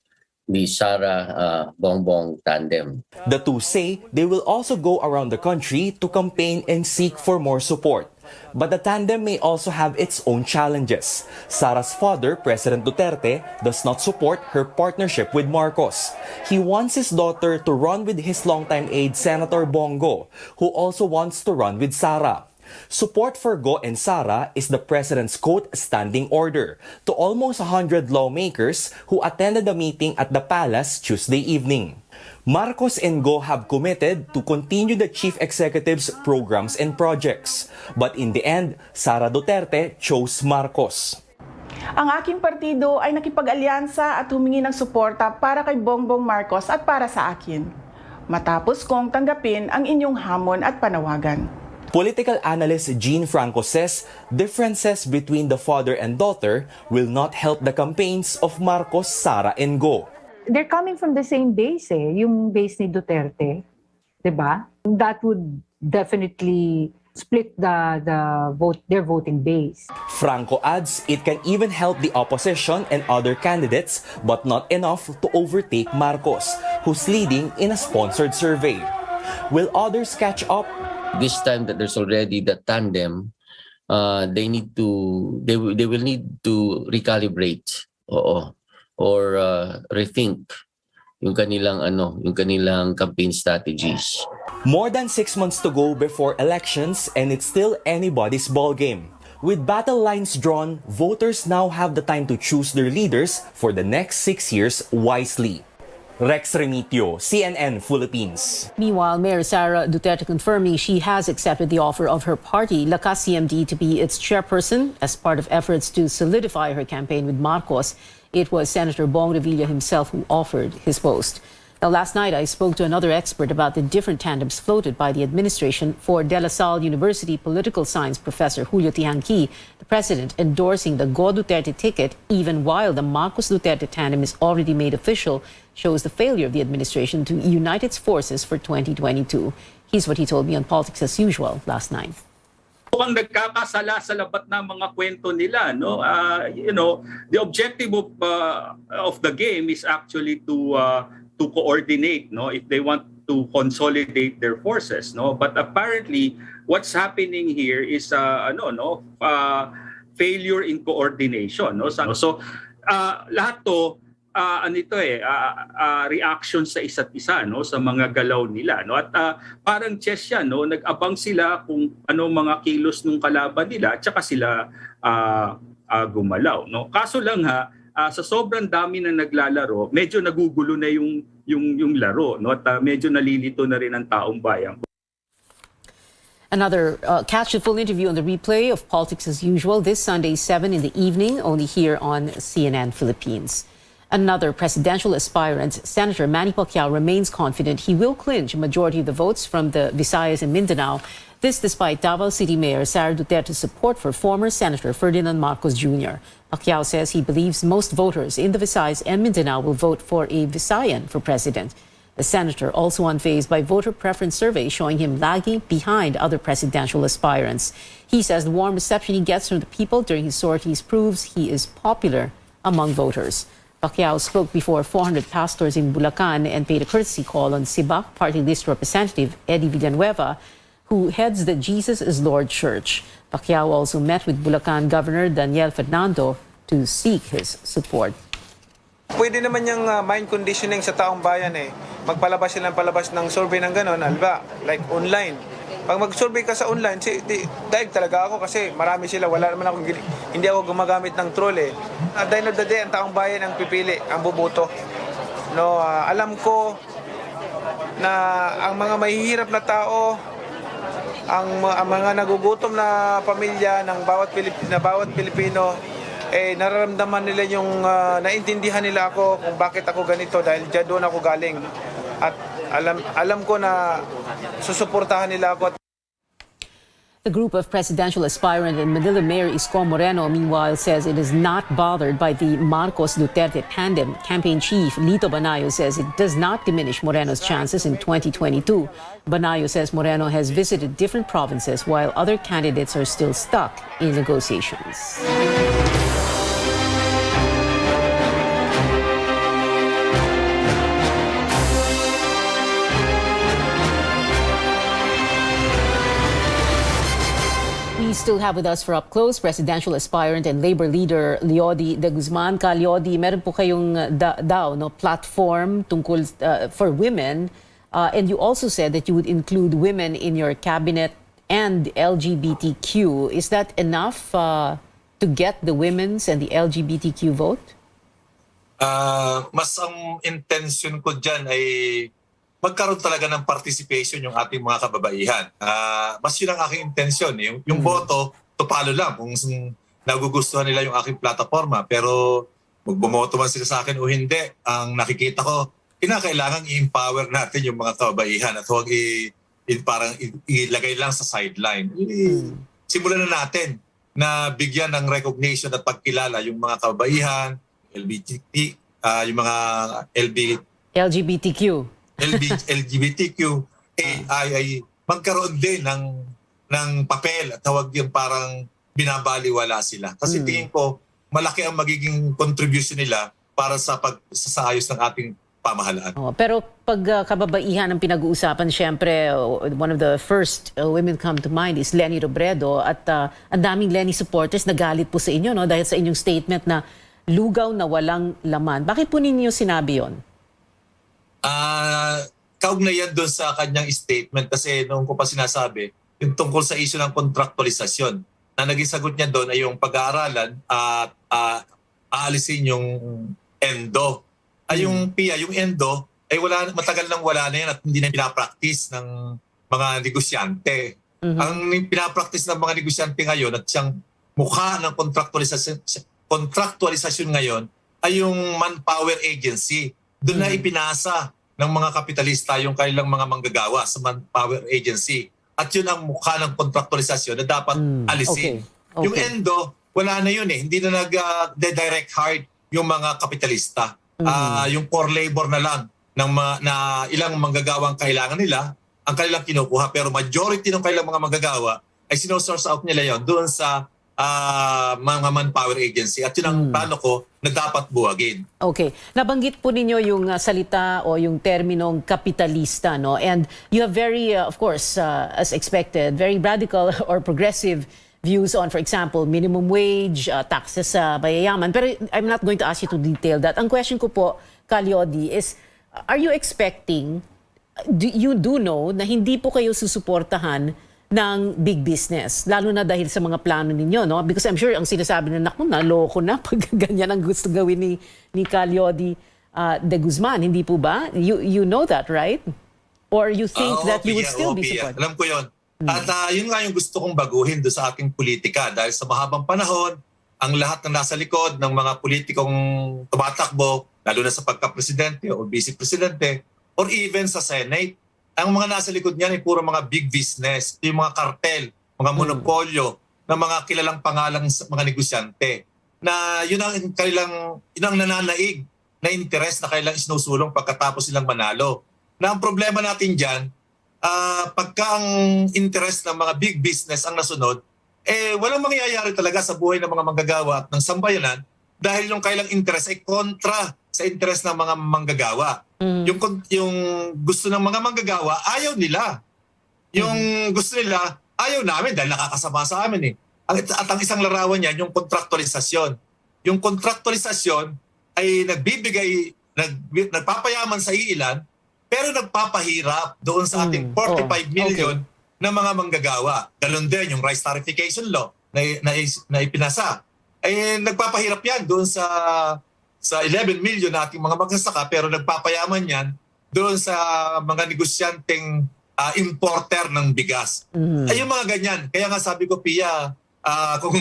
the Sara Bongbong tandem. The two say they will also go around the country to campaign and seek for more support. But the tandem may also have its own challenges. Sara's father, President Duterte, does not support her partnership with Marcos. He wants his daughter to run with his longtime aide, Senator Bongo, who also wants to run with Sara. Support for Go and Sara is the president's quote standing order to almost 100 lawmakers who attended the meeting at the palace Tuesday evening. Marcos and Go have committed to continue the chief executive's programs and projects. But in the end, Sara Duterte chose Marcos. Ang aking partido ay nakipag-alyansa at humingi ng suporta para kay Bongbong Marcos at para sa akin. Matapos kong tanggapin ang inyong hamon at panawagan. Political analyst Jean Franco says differences between the father and daughter will not help the campaigns of Marcos, Sara, and Go. They're coming from the same base yung base ni Duterte, 'di ba? That would definitely split their voting base. Franco adds it can even help the opposition and other candidates but not enough to overtake Marcos, who's leading in a sponsored survey. Will others catch up? This time that there's already the tandem, they will need to recalibrate. Or rethink yung kanilang campaign strategies. More than 6 months to go before elections and it's still anybody's ballgame. With battle lines drawn, voters now have the time to choose their leaders for the next 6 years wisely. Rex Remitio, CNN Philippines. Meanwhile, Mayor Sara Duterte confirming she has accepted the offer of her party, Lakas CMD, to be its chairperson as part of efforts to solidify her campaign with Marcos. It was Senator Bong Revilla himself who offered his post. Now, last night, I spoke to another expert about the different tandems floated by the administration. For De La Salle University political science professor Julio Tihanqui, the president endorsing the Go Duterte ticket, even while the Marcos Duterte tandem is already made official, shows the failure of the administration to unite its forces for 2022. Here's what he told me on Politics as Usual last night. Mukhang nagkakasala sa labat ng mga kwento nila, no? The objective of the game is actually to coordinate, no, if they want to consolidate their forces, no. But apparently what's happening here is failure in coordination, no. So lahat to reaction sa isa't isa, no, sa mga galaw nila, no. At parang chess yan, no, nag-abang sila kung ano mga kilos ng kalaban nila at saka sila gumalaw, no. Kaso lang sa sobrang dami na naglalaro, medyo nagugulo na yung laro, no, at medyo nalilito na rin ang taong bayan. Another catch the full interview on the replay of Politics as Usual this Sunday 7 in the evening, only here on CNN Philippines. Another presidential aspirant, Senator Manny Pacquiao, remains confident he will clinch a majority of the votes from the Visayas and Mindanao. This despite Davao City Mayor Sara Duterte's support for former Senator Ferdinand Marcos Jr. Pacquiao says he believes most voters in the Visayas and Mindanao will vote for a Visayan for president. The senator also unfazed by voter preference surveys showing him lagging behind other presidential aspirants. He says the warm reception he gets from the people during his sorties proves he is popular among voters. Pacquiao spoke before 400 pastors in Bulacan and paid a courtesy call on Sibac Party List Representative Eddie Villanueva, who heads the Jesus is Lord Church. Pacquiao also met with Bulacan Governor Daniel Fernando to seek his support. Pwede naman yung mind conditioning sa taong bayan Magpalabas sila ng palabas ng survey ng gano'n, like online. Pag mag-survey ka sa online, daig talaga ako kasi marami sila, hindi ako gumagamit ng troll At the end of the day, ang taong bayan ang pipili, ang buboto. No, alam ko na ang mga mahihirap na tao, ang mga nagugutom na pamilya ng bawat Pilipino, nararamdaman nila yung naintindihan nila ako kung bakit ako ganito dahil doon ako galing. At alam ko na susuportahan nila ako. The group of presidential aspirant and Manila Mayor Isko Moreno, meanwhile, says it is not bothered by the Marcos-Duterte tandem. Campaign chief Lito Banayo says it does not diminish Moreno's chances in 2022. Banayo says Moreno has visited different provinces while other candidates are still stuck in negotiations. We We still have with us for Up Close, presidential aspirant and labor leader Leody De Guzman. Leody, meron po kayong platform tungkol for women. And you also said that you would include women in your cabinet and LGBTQ. Is that enough to get the women's and the LGBTQ vote? Mas ang intention ko dyan ay magkaroon talaga ng participation yung ating mga kababaihan. Mas yun ang aking intention. Yung boto, tupalo lang kung nagugustuhan nila yung aking plataforma. Pero magbumoto man sila sa akin o hindi, ang nakikita ko, kinakailangan i-empower natin yung mga kababaihan at huwag parang ilagay lang sa sideline. Simulan na natin na bigyan ng recognition at pagkilala yung mga kababaihan, yung mga LGBTQ. LGBTQ, ay magkaroon din ng papel at huwag yung parang binabaliwala sila. Kasi tingin ko, malaki ang magiging contribution nila para sa pagsasaayos ng ating pamahalaan. Pero pag kababaihan ang pinag-uusapan, syempre, one of the first women come to mind is Leni Robredo at ang daming Leni supporters nagalit po sa inyo dahil sa inyong statement na lugaw na walang laman. Bakit po ninyo sinabi yun? Kaugnayan doon sa kanyang statement kasi noong ko pa sinasabi, yung tungkol sa issue ng kontraktualisasyon, na naging sagot niya doon ay yung pag-aaralan at aalisin yung endo. Yung PIA, yung endo, ay matagal nang wala na yan at hindi na pinapractice ng mga negosyante. Ang pinapractice ng mga negosyante ngayon at siyang mukha ng kontraktualisasyon ngayon ay yung manpower agency. Doon na ipinasa ng mga kapitalista yung kanilang mga manggagawa sa manpower agency. At yun ang mukha ng kontraktualisasyon na dapat alisin. Okay. Yung endo, wala na yun eh. Hindi na nag-direct hire yung mga kapitalista. Yung core labor na lang na ilang manggagawang kailangan nila ang kanilang kinukuha. Pero majority ng kanilang mga manggagawa ay sinosource out nila yon doon sa mga manpower agency. At yun ang plano ko na dapat buwagin. Okay. Nabanggit po ninyo yung salita o yung terminong kapitalista, no? And you have very, of course, as expected, very radical or progressive views on, for example, minimum wage, taxes sa mayayaman. Pero I'm not going to ask you to detail that. Ang question ko po, Leody, is are you expecting, you do know na hindi po kayo susuportahan ng big business, lalo na dahil sa mga plano ninyo, no? Because I'm sure ang sinasabi na, naku, naloko na pag ganyan ang gusto gawin ni Leody De Guzman, hindi po ba? You know that, right? Or you think that you would still be supporting? Alam ko yun. At yun nga yung gusto kong baguhin doon sa ating politika dahil sa mahabang panahon, ang lahat na nasa likod ng mga politikong tumatakbo, lalo na sa pagka-presidente o vice-presidente, or even sa Senate, ang mga nasa likod niyan ay puro mga big business, yung mga kartel, mga monopolyo, ng mga kilalang pangalang mga negosyante, na yun ang nananaig na interes na kailang isinusulong pagkatapos silang manalo. Na ang problema natin dyan, pagka ang interest ng mga big business ang nasunod, walang mangyayari talaga sa buhay ng mga manggagawa at ng sambayanan dahil yung kailang interest ay kontra sa interest ng mga manggagawa. Yung gusto ng mga manggagawa, ayaw nila. Yung gusto nila, ayaw namin dahil nakakasama sa amin eh. At ang isang larawan niyan, yung kontraktualisasyon. Yung kontraktualisasyon ay nagpapayaman sa iilan, pero nagpapahirap doon sa ating 45 million na mga manggagawa. Ganun din yung rice tarification law na ipinasa. Ay nagpapahirap yan doon sa 11 million na ating mga magsasaka, pero nagpapayaman yan doon sa mga negosyanteng importer ng bigas. Ay yung mga ganyan. Kaya nga sabi ko, Pia, kung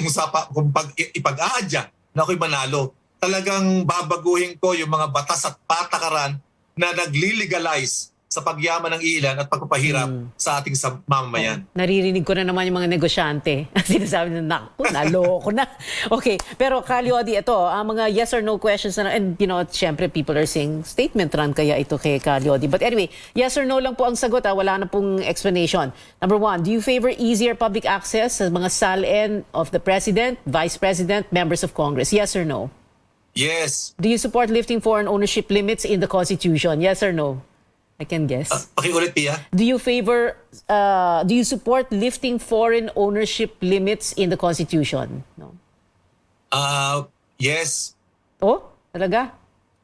ipag-aadya na ako'y manalo, talagang babaguhin ko yung mga batas at patakaran na nagli-legalize sa pagyaman ng ilan at pagpapahirap sa ating mamamayan. Naririnig ko na naman yung mga negosyante. Sinasabi na, naku, naloko na. Okay, pero Leody, ito, ang mga yes or no questions na, and syempre people are saying statement run kaya ito kay Leody. But anyway, yes or no lang po ang sagot, wala na pong explanation. Number 1, do you favor easier public access sa mga SALN of the President, Vice President, members of Congress? Yes or no? Yes. Do you support lifting foreign ownership limits in the Constitution? Yes or no? I can guess. Pakiulit, Pia. Do you support lifting foreign ownership limits in the Constitution? No. Yes. Oh, talaga?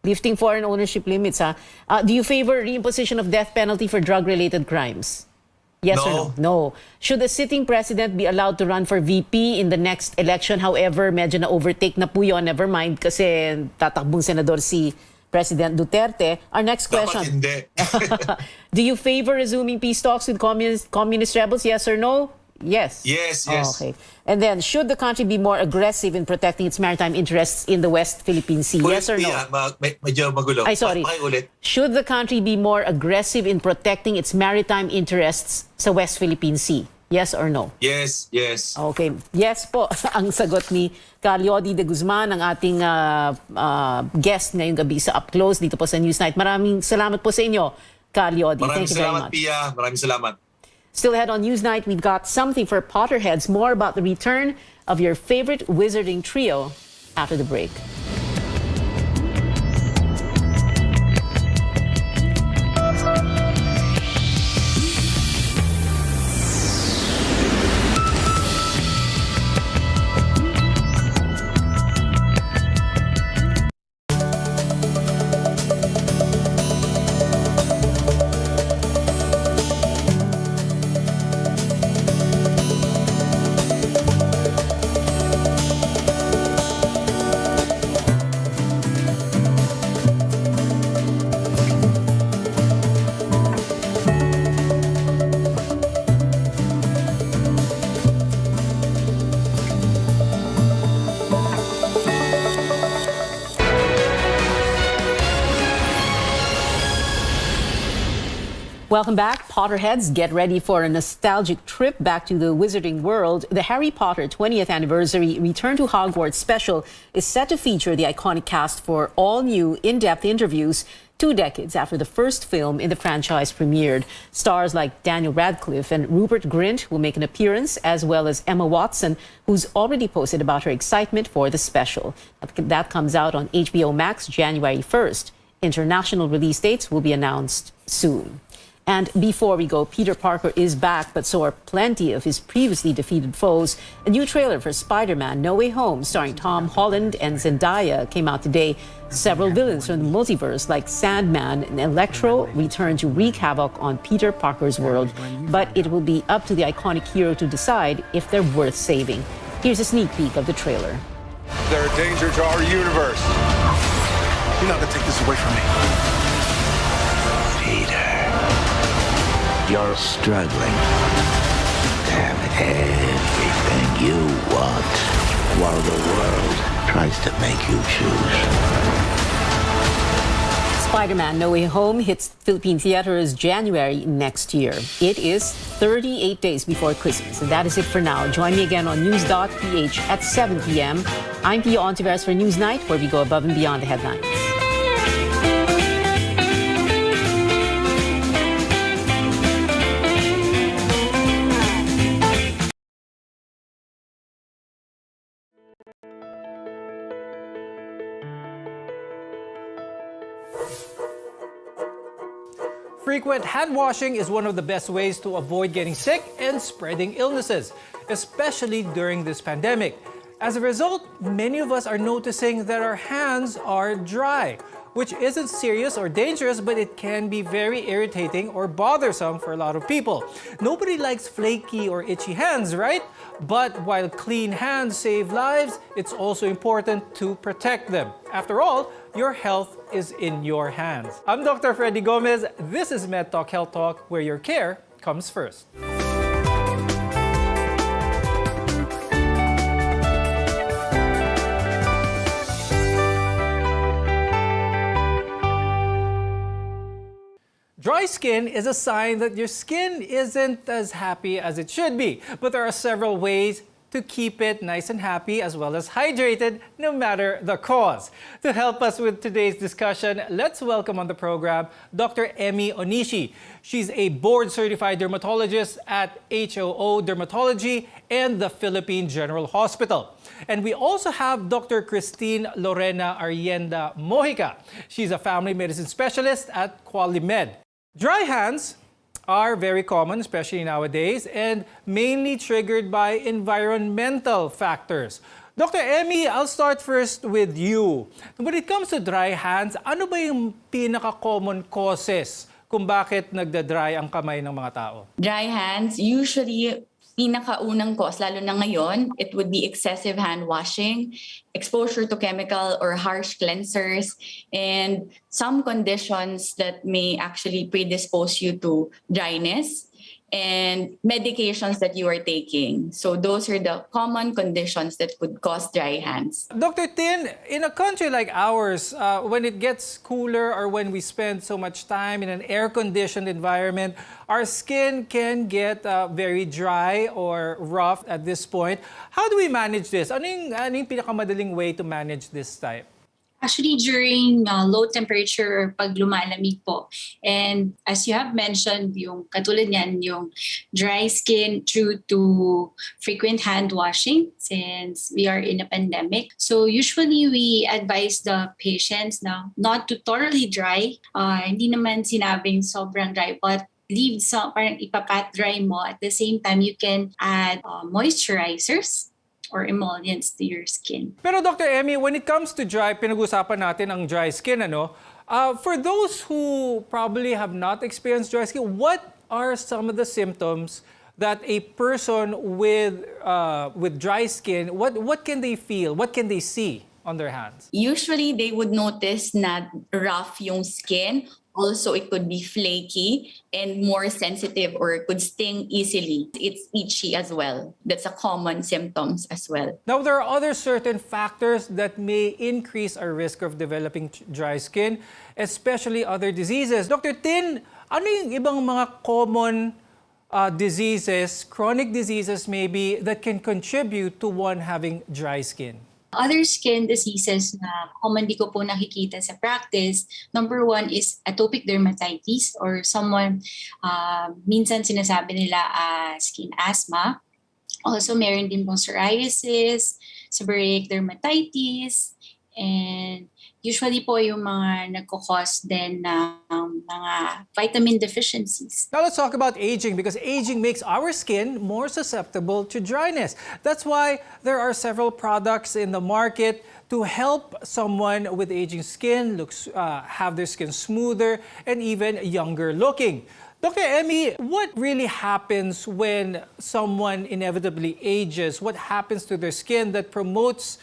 Lifting foreign ownership limits, ha? Do you favor reimposition of death penalty for drug-related crimes? Yes or no? No. Should the sitting president be allowed to run for VP in the next election? However, medyo na-overtake na po yun. Never mind kasi tatakbong senador si President Duterte. Our next question. Dapat hindi. Do you favor resuming peace talks with communist rebels? Yes or no? Yes. Yes. Okay. And then, should the country be more aggressive in protecting its maritime interests in the West Philippine Sea? Yes or no? Medyo magulo. Ay, sorry. Pakiulit. Should the country be more aggressive in protecting its maritime interests sa West Philippine Sea? Yes or no? Yes. Okay. Yes po ang sagot ni Calyodi de Guzman, ang ating guest ngayong gabi sa Up Close dito po sa Newsnight. Maraming salamat po sa inyo, Calyodi. Thank you very much. Pia. Maraming salamat. Still ahead on Newsnight, we've got something for Potterheads. More about the return of your favorite wizarding trio after the break. Welcome back, Potterheads. Get ready for a nostalgic trip back to the wizarding world. The Harry Potter 20th Anniversary Return to Hogwarts special is set to feature the iconic cast for all-new, in-depth interviews 2 decades after the first film in the franchise premiered. Stars like Daniel Radcliffe and Rupert Grint will make an appearance, as well as Emma Watson, who's already posted about her excitement for the special. That comes out on HBO Max January 1st. International release dates will be announced soon. And before we go, Peter Parker is back, but so are plenty of his previously defeated foes. A new trailer for Spider-Man No Way Home, starring Tom Holland and Zendaya, came out today. Several villains from the multiverse, like Sandman and Electro, return to wreak havoc on Peter Parker's world. But it will be up to the iconic hero to decide if they're worth saving. Here's a sneak peek of the trailer. They're a danger to our universe. You're not gonna take this away from me. Peter, you're struggling to have everything you want while the world tries to make you choose. Spider-Man No Way Home hits Philippine theaters January next year. It is 38 days before Christmas, and that is it for now. Join me again on News.ph at 7 p.m. I'm Pia Ontiveros for Newsnight, where we go above and beyond the headlines. Frequent hand washing is one of the best ways to avoid getting sick and spreading illnesses, especially during this pandemic. As a result, many of us are noticing that our hands are dry, which isn't serious or dangerous, but it can be very irritating or bothersome for a lot of people. Nobody likes flaky or itchy hands, right? But while clean hands save lives, it's also important to protect them. After all, your health is in your hands. I'm Dr. Freddy Gomez. This is MedTalk Health Talk, where your care comes first. Dry skin is a sign that your skin isn't as happy as it should be, but there are several ways to keep it nice and happy as well as hydrated no matter the cause. To help us with today's discussion, let's welcome on the program Dr. Emmy Onishi. She's a board-certified dermatologist at HOO Dermatology and the Philippine General Hospital. And we also have Dr. Christine Lorena Arrienda Mojica. She's a family medicine specialist at Qualimed. Dry hands are very common, especially nowadays, and mainly triggered by environmental factors. Dr. Emmy, I'll start first with you. When it comes to dry hands, ano ba yung pinaka-common causes kung bakit nagda-dry ang kamay ng mga tao? Dry hands, usually pinakaunang cause, lalo na ngayon, it would be excessive hand washing, exposure to chemical or harsh cleansers, and some conditions that may actually predispose you to dryness, and medications that you are taking. So those are the common conditions that could cause dry hands. Dr. Tin, in a country like ours, when it gets cooler or when we spend so much time in an air-conditioned environment, our skin can get very dry or rough at this point. How do we manage this? Ano yung pinakamadaling way to manage this type? Actually, during low temperature, pag lumalamig po. And as you have mentioned, yung katulad niyan, yung dry skin due to frequent hand washing since we are in a pandemic. So usually we advise the patients na not to thoroughly dry. Hindi naman sinabing sobrang dry, but leave some, parang ipapat dry mo. At the same time, you can add moisturizers or emollients to your skin. Pero Dr. Emmy, when it comes to dry, pinag-usapan natin ang dry skin, ano? For those who probably have not experienced dry skin, what are some of the symptoms that a person with dry skin, what can they feel? What can they see on their hands? Usually, they would notice na rough yung skin. Also, it could be flaky and more sensitive or it could sting easily. It's itchy as well. That's a common symptoms as well. Now, there are other certain factors that may increase our risk of developing dry skin, especially other diseases. Dr. Tin, ano yung ibang mga common diseases, chronic diseases maybe, that can contribute to one having dry skin? Other skin diseases na commonly ko po nakikita sa practice, number one is atopic dermatitis or someone, minsan sinasabi nila skin asthma. Also, meron din pong psoriasis, seborrheic dermatitis, and usually po yung mga nagkakos din ng mga vitamin deficiencies. Now let's talk about aging, because aging makes our skin more susceptible to dryness. That's why there are several products in the market to help someone with aging skin have their skin smoother and even younger looking. Dr. Emmy, what really happens when someone inevitably ages? What happens to their skin that promotes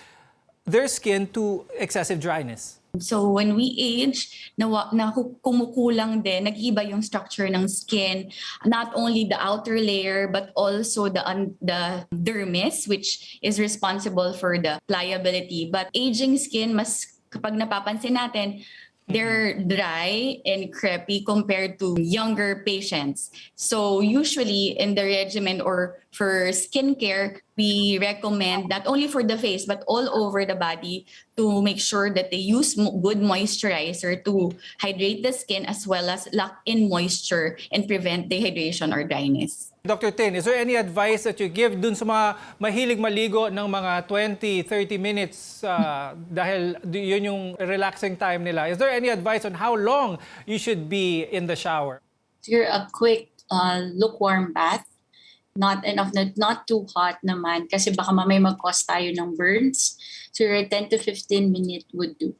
their skin to excessive dryness? So when we age, kumukulang din, nag-iba yung structure ng skin. Not only the outer layer, but also the dermis, which is responsible for the pliability. But aging skin, mas kapag napapansin natin, they're dry and crepey compared to younger patients. So usually in the regimen or for skincare, we recommend not only for the face but all over the body to make sure that they use good moisturizer to hydrate the skin as well as lock in moisture and prevent dehydration or dryness. Dr. Tin, is there any advice that you give dun sa mga mahilig maligo ng mga 20-30 minutes dahil yun yung relaxing time nila? Is there any advice on how long you should be in the shower? You're a quick lukewarm bath. Not enough, not too hot naman kasi baka mamay mag-cause tayo ng burns. So your 10 to 15 minutes would do.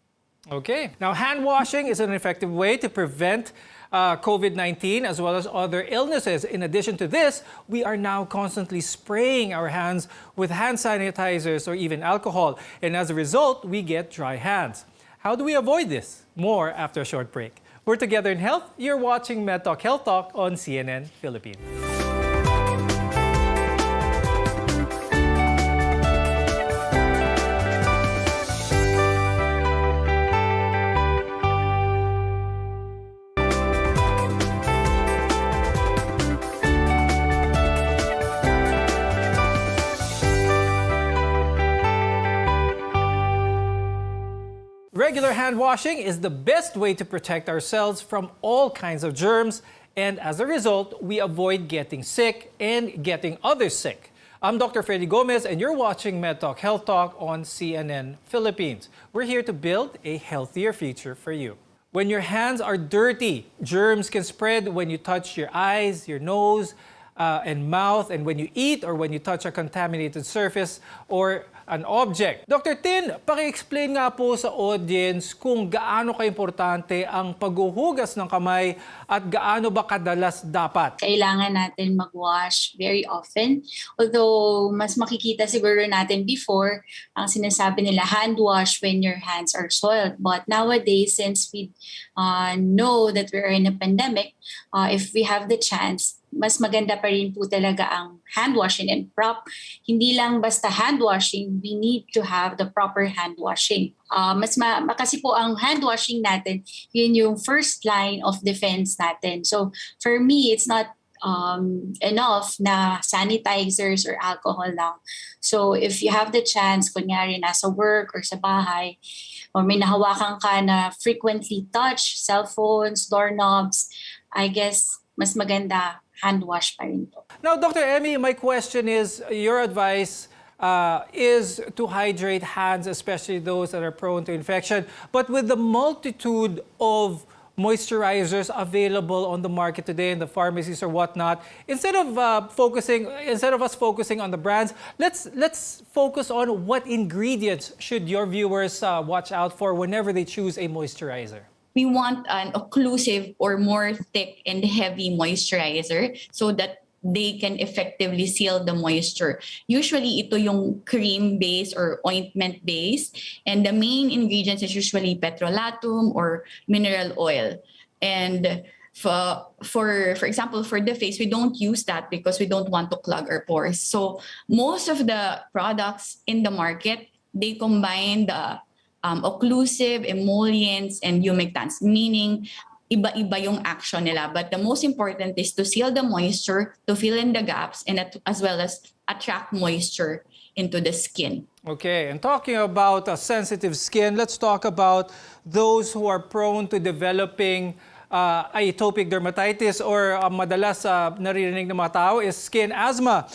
Okay. Now, hand washing is an effective way to prevent COVID-19 as well as other illnesses. In addition to this, we are now constantly spraying our hands with hand sanitizers or even alcohol. And as a result, we get dry hands. How do we avoid this? More after a short break. We're together in health. You're watching MedTalk Health Talk on CNN Philippines. Regular hand washing is the best way to protect ourselves from all kinds of germs, and as a result, we avoid getting sick and getting others sick. I'm Dr. Freddy Gomez, and you're watching MedTalk Health Talk on CNN Philippines. We're here to build a healthier future for you. When your hands are dirty, germs can spread when you touch your eyes, your nose, and mouth, and when you eat or when you touch a contaminated surface or an object. Dr. Tin, paki-explain nga po sa audience kung gaano ka-importante ang paghuhugas ng kamay at gaano ba kadalas dapat. Kailangan natin mag-wash very often. Although, mas makikita siguro natin before, ang sinasabi nila, hand wash when your hands are soiled. But nowadays, since we know that we're in a pandemic, if we have the chance, mas maganda pa rin po talaga ang hand washing and hindi lang basta hand washing, we need to have the proper hand washing. Kasi po ang hand washing natin, yun yung first line of defense natin. So for me, it's not enough na sanitizers or alcohol lang. So if you have the chance, kunyari nasa work or sa bahay, or may nahawakan ka na frequently touch, cellphones, doorknobs, I guess mas maganda hand wash pa rin po. Now, Dr. Emmy, my question is, your advice is to hydrate hands, especially those that are prone to infection. But with the multitude of moisturizers available on the market today in the pharmacies or whatnot, instead of us focusing on the brands, let's focus on what ingredients should your viewers watch out for whenever they choose a moisturizer. We want an occlusive or more thick and heavy moisturizer so that they can effectively seal the moisture. Usually, ito yung cream-based or ointment-based. And the main ingredients is usually petrolatum or mineral oil. And for example, for the face, we don't use that because we don't want to clog our pores. So most of the products in the market, they combine the occlusive, emollients, and humectants, meaning iba-iba yung action nila. But the most important is to seal the moisture, to fill in the gaps, and as well as attract moisture into the skin. Okay, and talking about sensitive skin, let's talk about those who are prone to developing atopic dermatitis or madalas naririnig ng mga tao is skin asthma.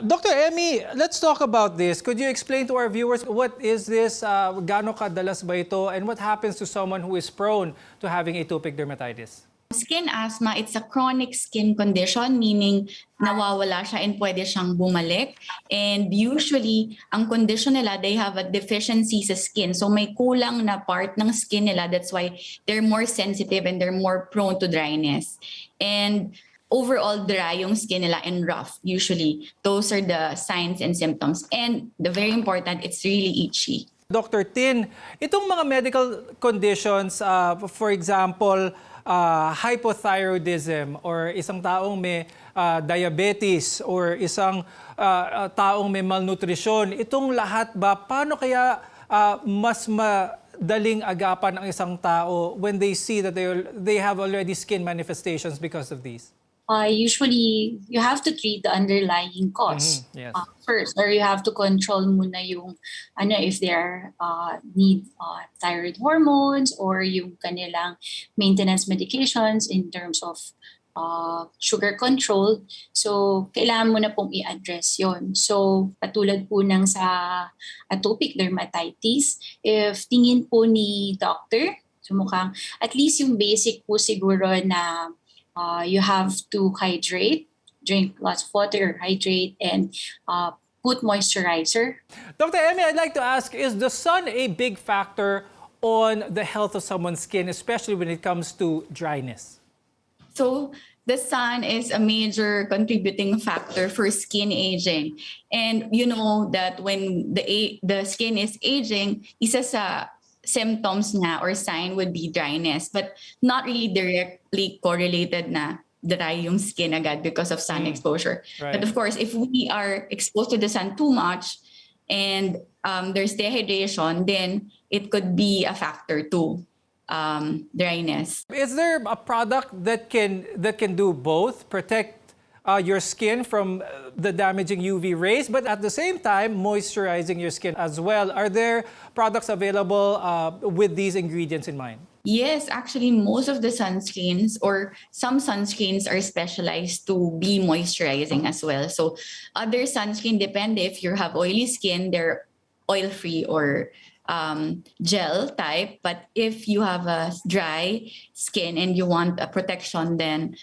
Dr. Emmy, let's talk about this. Could you explain to our viewers what is this, gaano kadalas ba ito, and what happens to someone who is prone to having atopic dermatitis? Skin asthma, it's a chronic skin condition, meaning nawawala siya and pwede siyang bumalik. And usually, ang condition nila, they have a deficiency sa skin. So may kulang na part ng skin nila. That's why they're more sensitive and they're more prone to dryness. And overall dry yung skin nila and rough, usually. Those are the signs and symptoms. And the very important, it's really itchy. Dr. Tin, itong mga medical conditions, for example, hypothyroidism or isang taong may diabetes or isang taong may malnutrition, itong lahat ba, paano kaya mas madaling agapan ang isang tao when they see that they have already skin manifestations because of these? Usually, you have to treat the underlying cause first, or you have to control muna yung if they need thyroid hormones or yung kanilang maintenance medications in terms of sugar control. So, kailangan mo na pong i-address yon. So, patulad po ng sa atopic dermatitis, if tingin po ni doctor, so mukhang at least yung basic po siguro na you have to hydrate, drink lots of water, hydrate, and put moisturizer. Dr. Emmy, I'd like to ask, is the sun a big factor on the health of someone's skin, especially when it comes to dryness? So the sun is a major contributing factor for skin aging. And you know that when the skin is aging, isa sa symptoms na or sign would be dryness, but not really directly correlated na dry yung skin agad because of sun exposure. Right. But of course, if we are exposed to the sun too much and there's dehydration, then it could be a factor too. Dryness. Is there a product that can do both, protect your skin from the damaging UV rays, but at the same time moisturizing your skin as well? Are there products available with these ingredients in mind? Yes, actually, most of the sunscreens or some sunscreens are specialized to be moisturizing as well. So other sunscreen, depende if you have oily skin, they're oil-free or gel type. But if you have a dry skin and you want a protection, then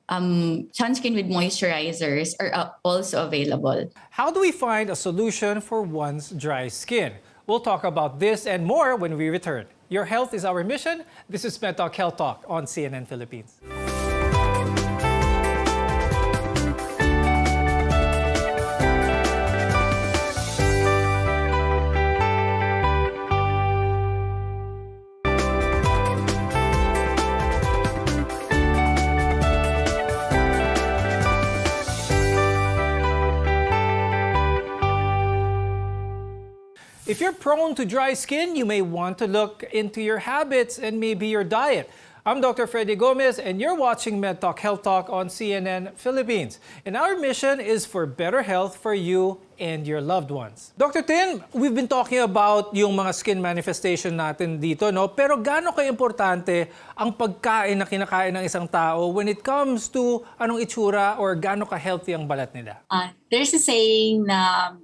sunscreen with moisturizers are also available. How do we find a solution for one's dry skin? We'll talk about this and more when we return. Your health is our mission. This is MedTalk Health Talk on CNN Philippines. If you're prone to dry skin, you may want to look into your habits and maybe your diet. I'm Dr. Freddy Gomez, and you're watching MedTalk Health Talk on CNN Philippines. And our mission is for better health for you and your loved ones. Dr. Tin, we've been talking about yung mga skin manifestation natin dito, no? Pero gaano ka-importante ang pagkain na kinakain ng isang tao when it comes to anong itsura or gaano ka-healthy ang balat nila? There's a saying na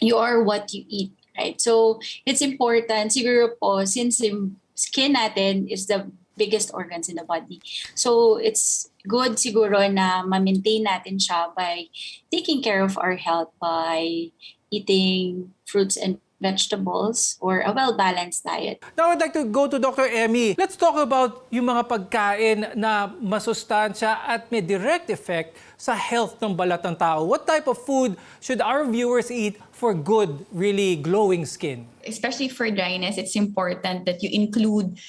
you are what you eat. Right? So, it's important, siguro po, since yung skin natin is the biggest organs in the body. So, it's good siguro na ma-maintain natin siya by taking care of our health by eating fruits and vegetables or a well-balanced diet. Now, I'd like to go to Dr. Emmy. Let's talk about yung mga pagkain na masustansya at may direct effect sa health ng balat ng tao. What type of food should our viewers eat for good, really glowing skin? Especially for dryness, it's important that you include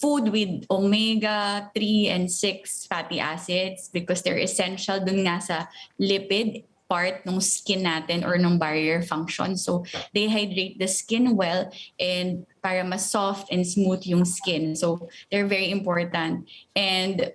food with omega-3 and 6 fatty acids because they're essential dun nga sa lipid part ng skin natin or ng barrier function. So, they hydrate the skin well and para mas soft and smooth yung skin. So, they're very important. And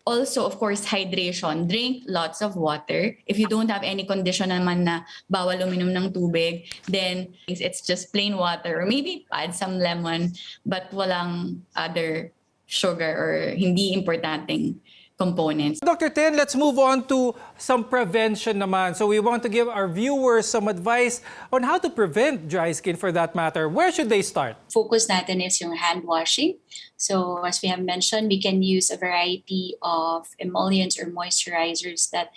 also, of course, hydration. Drink lots of water. If you don't have any condition naman na bawal uminom ng tubig, then it's just plain water. Or maybe add some lemon but walang other sugar or hindi importanteng components. Dr. Tin, let's move on to some prevention naman. So we want to give our viewers some advice on how to prevent dry skin for that matter. Where should they start? Focus natin is yung hand washing. So as we have mentioned, we can use a variety of emollients or moisturizers that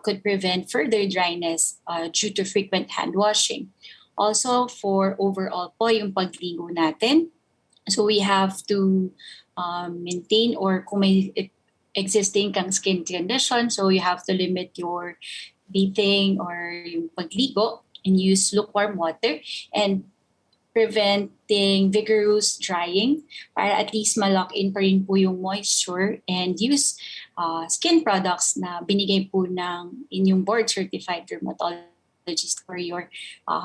could prevent further dryness due to frequent hand washing. Also for overall po yung pagligo natin. So we have to maintain or kung may existing kang skin condition, so you have to limit your bathing or yung pagligo and use lukewarm water and preventing vigorous drying para at least ma-lock in pa rin po yung moisture and use skin products na binigay po ng inyong board-certified dermatologist or your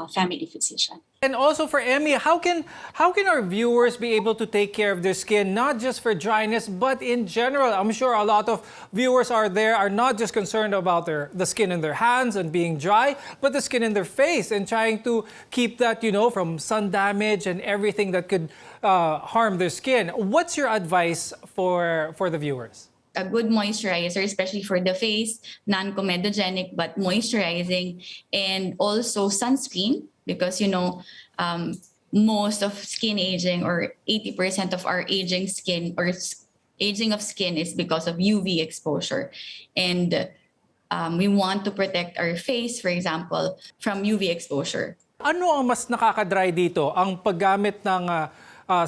family physician. And also for Emmy, how can our viewers be able to take care of their skin, not just for dryness, but in general? I'm sure a lot of viewers are not just concerned about the skin in their hands and being dry, but the skin in their face and trying to keep that, from sun damage and everything that could harm their skin. What's your advice for the viewers? A good moisturizer, especially for the face, non-comedogenic but moisturizing, and also sunscreen because most of skin aging or 80% of our aging skin or aging of skin is because of UV exposure, and we want to protect our face, for example, from UV exposure. Ano ang mas nakaka-dry dito? Ang paggamit ng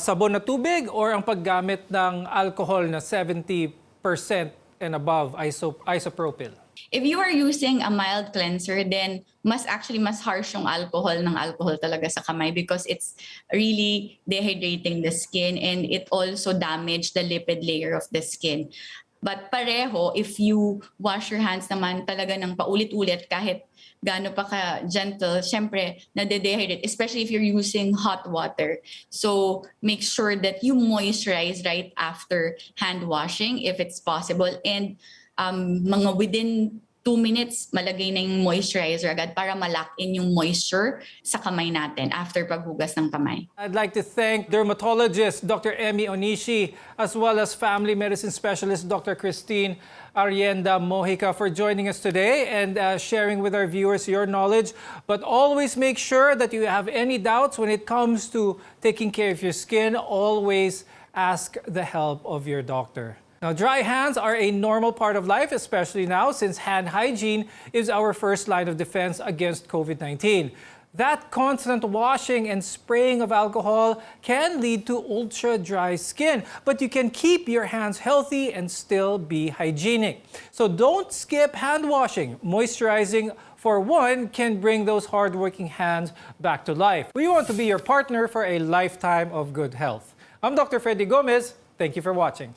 sabon na tubig or ang paggamit ng alcohol na 70% and above isopropyl? If you are using a mild cleanser, then mas harsh yung alcohol talaga sa kamay because it's really dehydrating the skin and it also damage the lipid layer of the skin. But pareho, if you wash your hands naman talaga ng paulit-ulit kahit gaano pa ka-gentle, syempre, nade-dehydrate, especially if you're using hot water. So, make sure that you moisturize right after hand washing if it's possible. And mga within 2 minutes, malagay na yung moisturizer agad para ma-lock in yung moisture sa kamay natin after paghugas ng kamay. I'd like to thank dermatologist Dr. Emmy Onishi as well as family medicine specialist Dr. Christine Arienda Mojica for joining us today and sharing with our viewers your knowledge. But always make sure that you have any doubts when it comes to taking care of your skin. Always ask the help of your doctor. Now, dry hands are a normal part of life, especially now since hand hygiene is our first line of defense against COVID-19. That constant washing and spraying of alcohol can lead to ultra-dry skin, but you can keep your hands healthy and still be hygienic. So don't skip hand washing. Moisturizing, for one, can bring those hardworking hands back to life. We want to be your partner for a lifetime of good health. I'm Dr. Freddy Gomez. Thank you for watching.